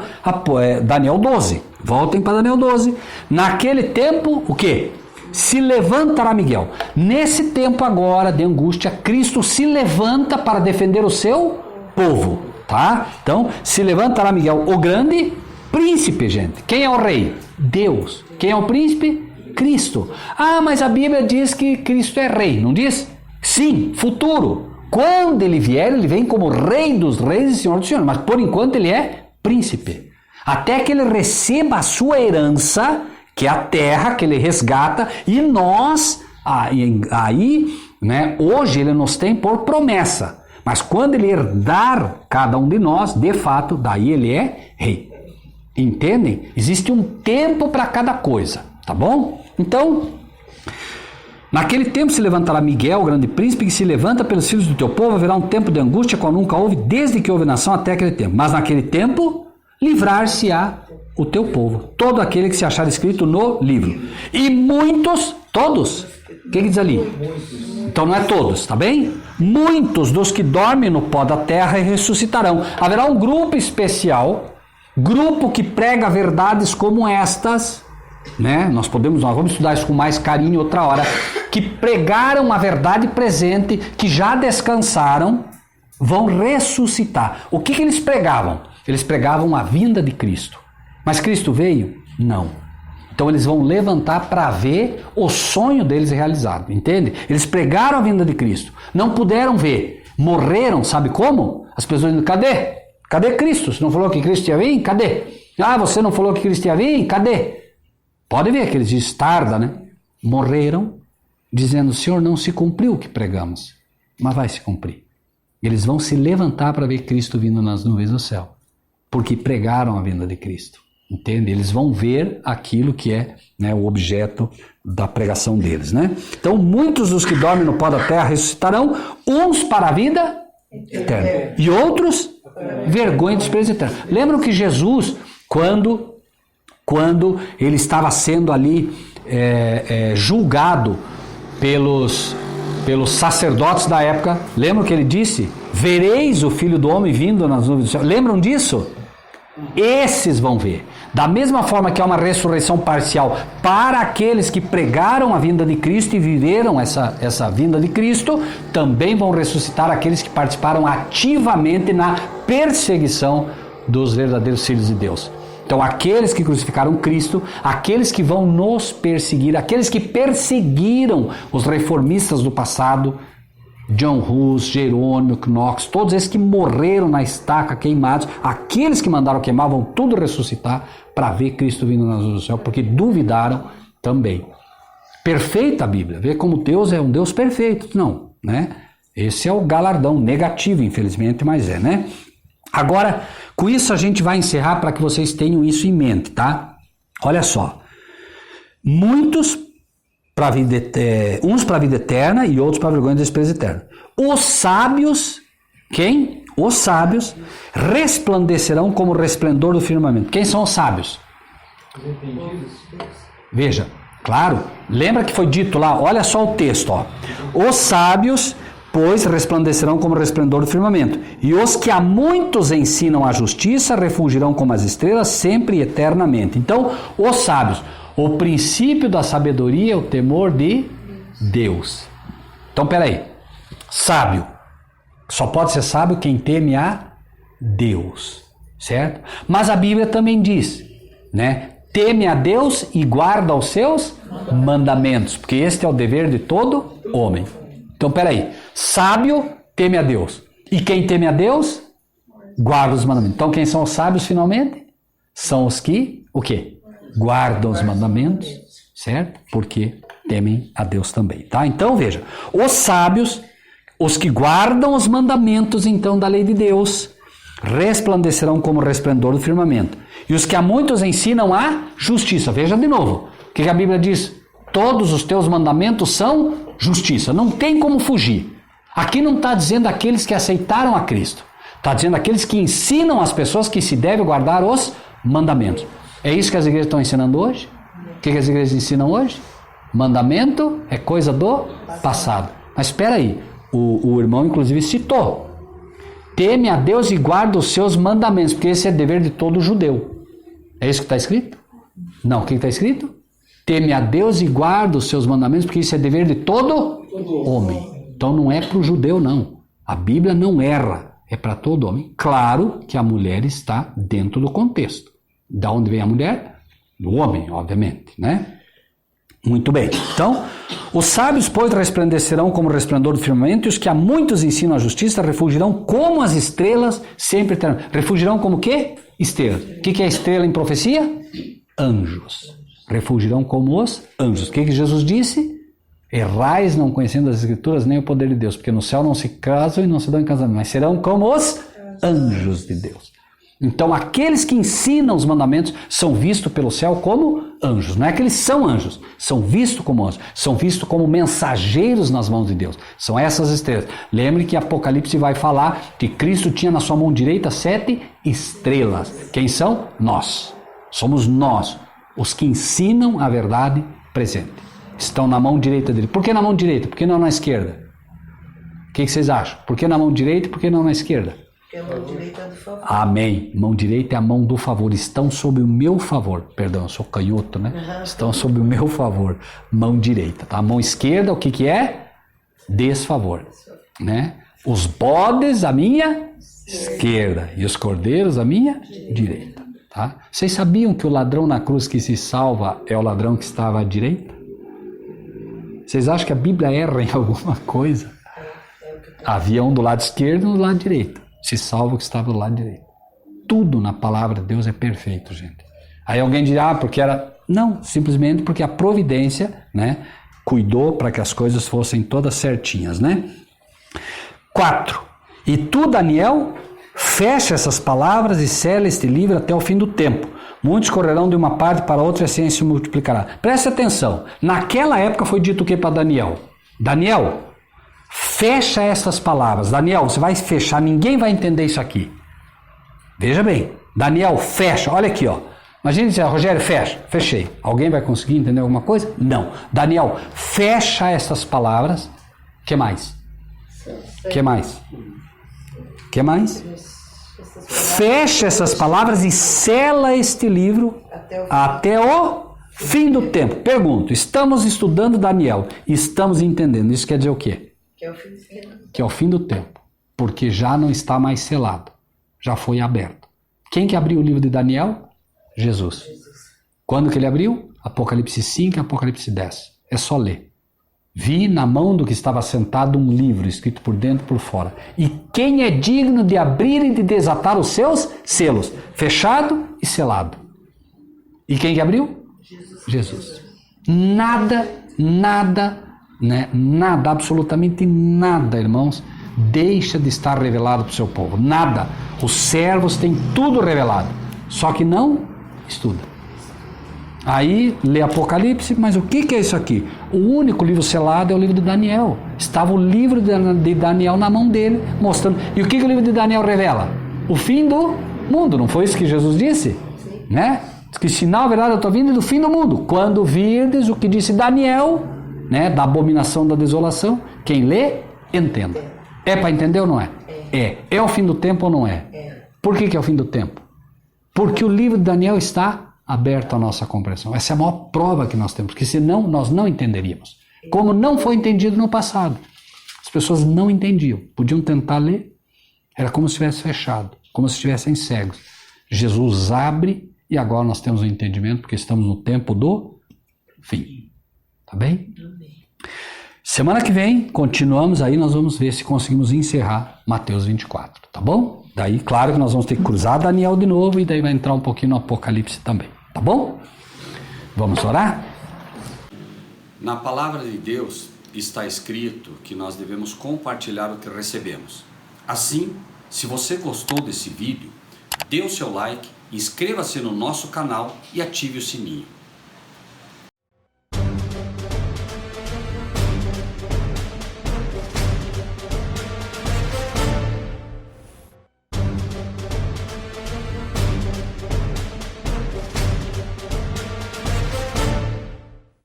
Daniel 12. Voltem para Daniel 12. Naquele tempo, o quê? Se levantará Miguel. Nesse tempo agora de angústia, Cristo se levanta para defender o seu povo. Tá? Então, se levantará Miguel, o grande príncipe, gente. Quem é o rei? Deus. Quem é o príncipe? Cristo. Ah, mas a Bíblia diz que Cristo é rei, não diz? Sim, futuro. Quando ele vier, ele vem como rei dos reis e senhor dos senhores. Mas por enquanto ele é príncipe. Até que ele receba a sua herança, que é a terra que ele resgata. E nós, hoje ele nos tem por promessa. Mas quando ele herdar cada um de nós, de fato, daí ele é rei. Entendem? Existe um tempo para cada coisa. Tá bom? Então... Naquele tempo se levantará Miguel, o grande príncipe, que se levanta pelos filhos do teu povo. Haverá um tempo de angústia qual nunca houve, desde que houve nação até aquele tempo. Mas naquele tempo, livrar-se-á o teu povo, todo aquele que se achar escrito no livro. E muitos, todos, o que diz ali? Então não é todos, tá bem? Muitos dos que dormem no pó da terra ressuscitarão. Haverá um grupo especial, grupo que prega verdades como estas... Nós vamos estudar isso com mais carinho outra hora, que pregaram a verdade presente, que já descansaram, vão ressuscitar. O que eles pregavam? Eles pregavam a vinda de Cristo. Mas Cristo veio? Não. Então eles vão levantar para ver o sonho deles realizado, entende? Eles pregaram a vinda de Cristo, não puderam ver, morreram, sabe como? As pessoas dizem, cadê? Cadê Cristo? Você não falou que Cristo ia vir? Cadê? Ah, você não falou que Cristo ia vir? Cadê? Pode ver que eles dizem tarda, né? Morreram, dizendo, Senhor, não se cumpriu o que pregamos, mas vai se cumprir. Eles vão se levantar para ver Cristo vindo nas nuvens do céu, porque pregaram a vinda de Cristo. Entende? Eles vão ver aquilo que é, né, o objeto da pregação deles, né? Então, muitos dos que dormem no pó da terra ressuscitarão, uns para a vida eterna e outros vergonha e desprezo eterno. Lembram que Jesus, quando ele estava sendo ali julgado pelos sacerdotes da época, lembram que ele disse? Vereis o Filho do Homem vindo nas nuvens do céu. Lembram disso? Esses vão ver. Da mesma forma que há uma ressurreição parcial para aqueles que pregaram a vinda de Cristo e viveram essa vinda de Cristo, também vão ressuscitar aqueles que participaram ativamente na perseguição dos verdadeiros filhos de Deus. Então, aqueles que crucificaram Cristo, aqueles que vão nos perseguir, aqueles que perseguiram os reformistas do passado, John Hus, Jerônimo, Knox, todos esses que morreram na estaca queimados, aqueles que mandaram queimar vão tudo ressuscitar para ver Cristo vindo nas nuvens do céu, porque duvidaram também. Perfeita a Bíblia, vê como Deus é um Deus perfeito. Não, né? Esse é o galardão negativo, infelizmente, mas é, né? Agora, com isso a gente vai encerrar para que vocês tenham isso em mente, tá? Olha só, muitos uns para a vida eterna e outros para a vergonha e desprezo eterno. Os sábios, quem? Os sábios resplandecerão como o resplendor do firmamento. Quem são os sábios? Veja, claro, lembra que foi dito lá, olha só o texto, ó. Os sábios, pois, resplandecerão como o resplendor do firmamento. E os que a muitos ensinam a justiça refulgirão como as estrelas sempre e eternamente. Então, os sábios. O princípio da sabedoria é o temor de Deus. Então, peraí. Sábio. Só pode ser sábio quem teme a Deus. Certo? Mas a Bíblia também diz, né? Teme a Deus e guarda os seus mandamentos. Porque este é o dever de todo homem. Então, peraí. Sábio teme a Deus. E quem teme a Deus, guarda os mandamentos. Então, quem são os sábios, finalmente? São os que, o quê? Guardam os mandamentos, certo? Porque temem a Deus também, tá? Então, veja, os sábios, os que guardam os mandamentos, então, da lei de Deus, resplandecerão como o resplendor do firmamento. E os que a muitos ensinam a justiça. Veja de novo, o que a Bíblia diz? Todos os teus mandamentos são justiça. Não tem como fugir. Aqui não está dizendo aqueles que aceitaram a Cristo. Está dizendo aqueles que ensinam as pessoas que se deve guardar os mandamentos. É isso que as igrejas estão ensinando hoje? O que as igrejas ensinam hoje? Mandamento é coisa do passado. Mas espera aí, o irmão inclusive citou. Teme a Deus e guarda os seus mandamentos, porque esse é dever de todo judeu. É isso que está escrito? Não, o que está escrito? Teme a Deus e guarda os seus mandamentos, porque isso é dever de todo homem. Então não é para o judeu, não. A Bíblia não erra, é para todo homem. Claro que a mulher está dentro do contexto. Da onde vem a mulher? Do homem, obviamente, né? Muito bem. Então, os sábios, pois, resplandecerão como o resplendor do firmamento, e os que a muitos ensinam a justiça refugirão como as estrelas sempre eternamente. Refugirão como o quê? Estrelas. O que é estrela em profecia? Anjos. Refugirão como os anjos. O que Jesus disse? Errais não conhecendo as escrituras nem o poder de Deus, porque no céu não se casam e não se dão em casamento, mas serão como os anjos de Deus. Então, aqueles que ensinam os mandamentos são vistos pelo céu como anjos. Não é que eles são anjos, são vistos como anjos. São vistos como mensageiros nas mãos de Deus. São essas estrelas. Lembre que Apocalipse vai falar que Cristo tinha na sua mão direita 7 estrelas. Quem são? Nós. Somos nós, os que ensinam a verdade presente. Estão na mão direita dele. Por que na mão direita? Por que não na esquerda? O que vocês acham? Por que na mão direita e por que não na esquerda? Porque a mão direita é do favor. Amém. Mão direita é a mão do favor. Estão sob o meu favor. Perdão, eu sou canhoto, né? Estão sob o meu favor. Mão direita. Tá? A mão esquerda, o que é? Desfavor. Né? Os bodes, a minha esquerda. E os cordeiros, a minha direita. Tá? Vocês sabiam que o ladrão na cruz que se salva é o ladrão que estava à direita? Vocês acham que a Bíblia erra em alguma coisa? Havia um do lado esquerdo e um do lado direito. Se salva o que estava do lado direito. Tudo na palavra de Deus é perfeito, gente. Aí alguém dirá, porque era... Não, simplesmente porque a providência, né, cuidou para que as coisas fossem todas certinhas, né? 4. E tu, Daniel, fecha essas palavras e sela este livro até o fim do tempo. Muitos correrão de uma parte para outra e a ciência se multiplicará. Preste atenção. Naquela época foi dito o que para Daniel? Daniel, fecha essas palavras. Daniel, você vai fechar, ninguém vai entender isso aqui. Veja bem. Daniel, fecha. Olha aqui, ó. Imagina dizer, Rogério, fecha. Fechei. Alguém vai conseguir entender alguma coisa? Não. Daniel, fecha essas palavras. O que mais? Que mais? Que mais? Fecha essas palavras e sela este livro até o fim do tempo. Pergunto, estamos estudando Daniel, estamos entendendo. Isso quer dizer o quê? Que é o fim do tempo. Que é o fim do tempo. Porque já não está mais selado. Já foi aberto. Quem que abriu o livro de Daniel? Jesus. Quando que ele abriu? Apocalipse 5 e Apocalipse 10. É só ler. Vi na mão do que estava sentado um livro, escrito por dentro e por fora. E quem é digno de abrir e de desatar os seus selos? Fechado e selado. E quem que abriu? Jesus. Nada, absolutamente nada, irmãos, deixa de estar revelado para o seu povo. Nada. Os servos têm tudo revelado. Só que não estuda. Aí lê Apocalipse, mas o que é isso aqui? O único livro selado é o livro de Daniel. Estava o livro de Daniel na mão dele, mostrando. E o que o livro de Daniel revela? O fim do mundo, não foi isso que Jesus disse? Sim. Né? Diz que sinal, verdade, eu estou vindo do fim do mundo. Quando virdes o que disse Daniel, né, da abominação da desolação, quem lê, entenda. É para entender ou não é? É. É o fim do tempo ou não é? É. Por que é o fim do tempo? Porque o livro de Daniel está aberto à nossa compreensão. Essa é a maior prova que nós temos, porque senão nós não entenderíamos. Como não foi entendido no passado. As pessoas não entendiam. Podiam tentar ler, era como se estivesse fechado, como se estivessem cegos. Jesus abre e agora nós temos o entendimento, porque estamos no tempo do fim. Tá bem? Semana que vem, continuamos aí, nós vamos ver se conseguimos encerrar Mateus 24, tá bom? Daí, claro que nós vamos ter que cruzar Daniel de novo e daí vai entrar um pouquinho no Apocalipse também, tá bom? Vamos orar? Na palavra de Deus está escrito que nós devemos compartilhar o que recebemos. Assim, se você gostou desse vídeo, dê o seu like, inscreva-se no nosso canal e ative o sininho.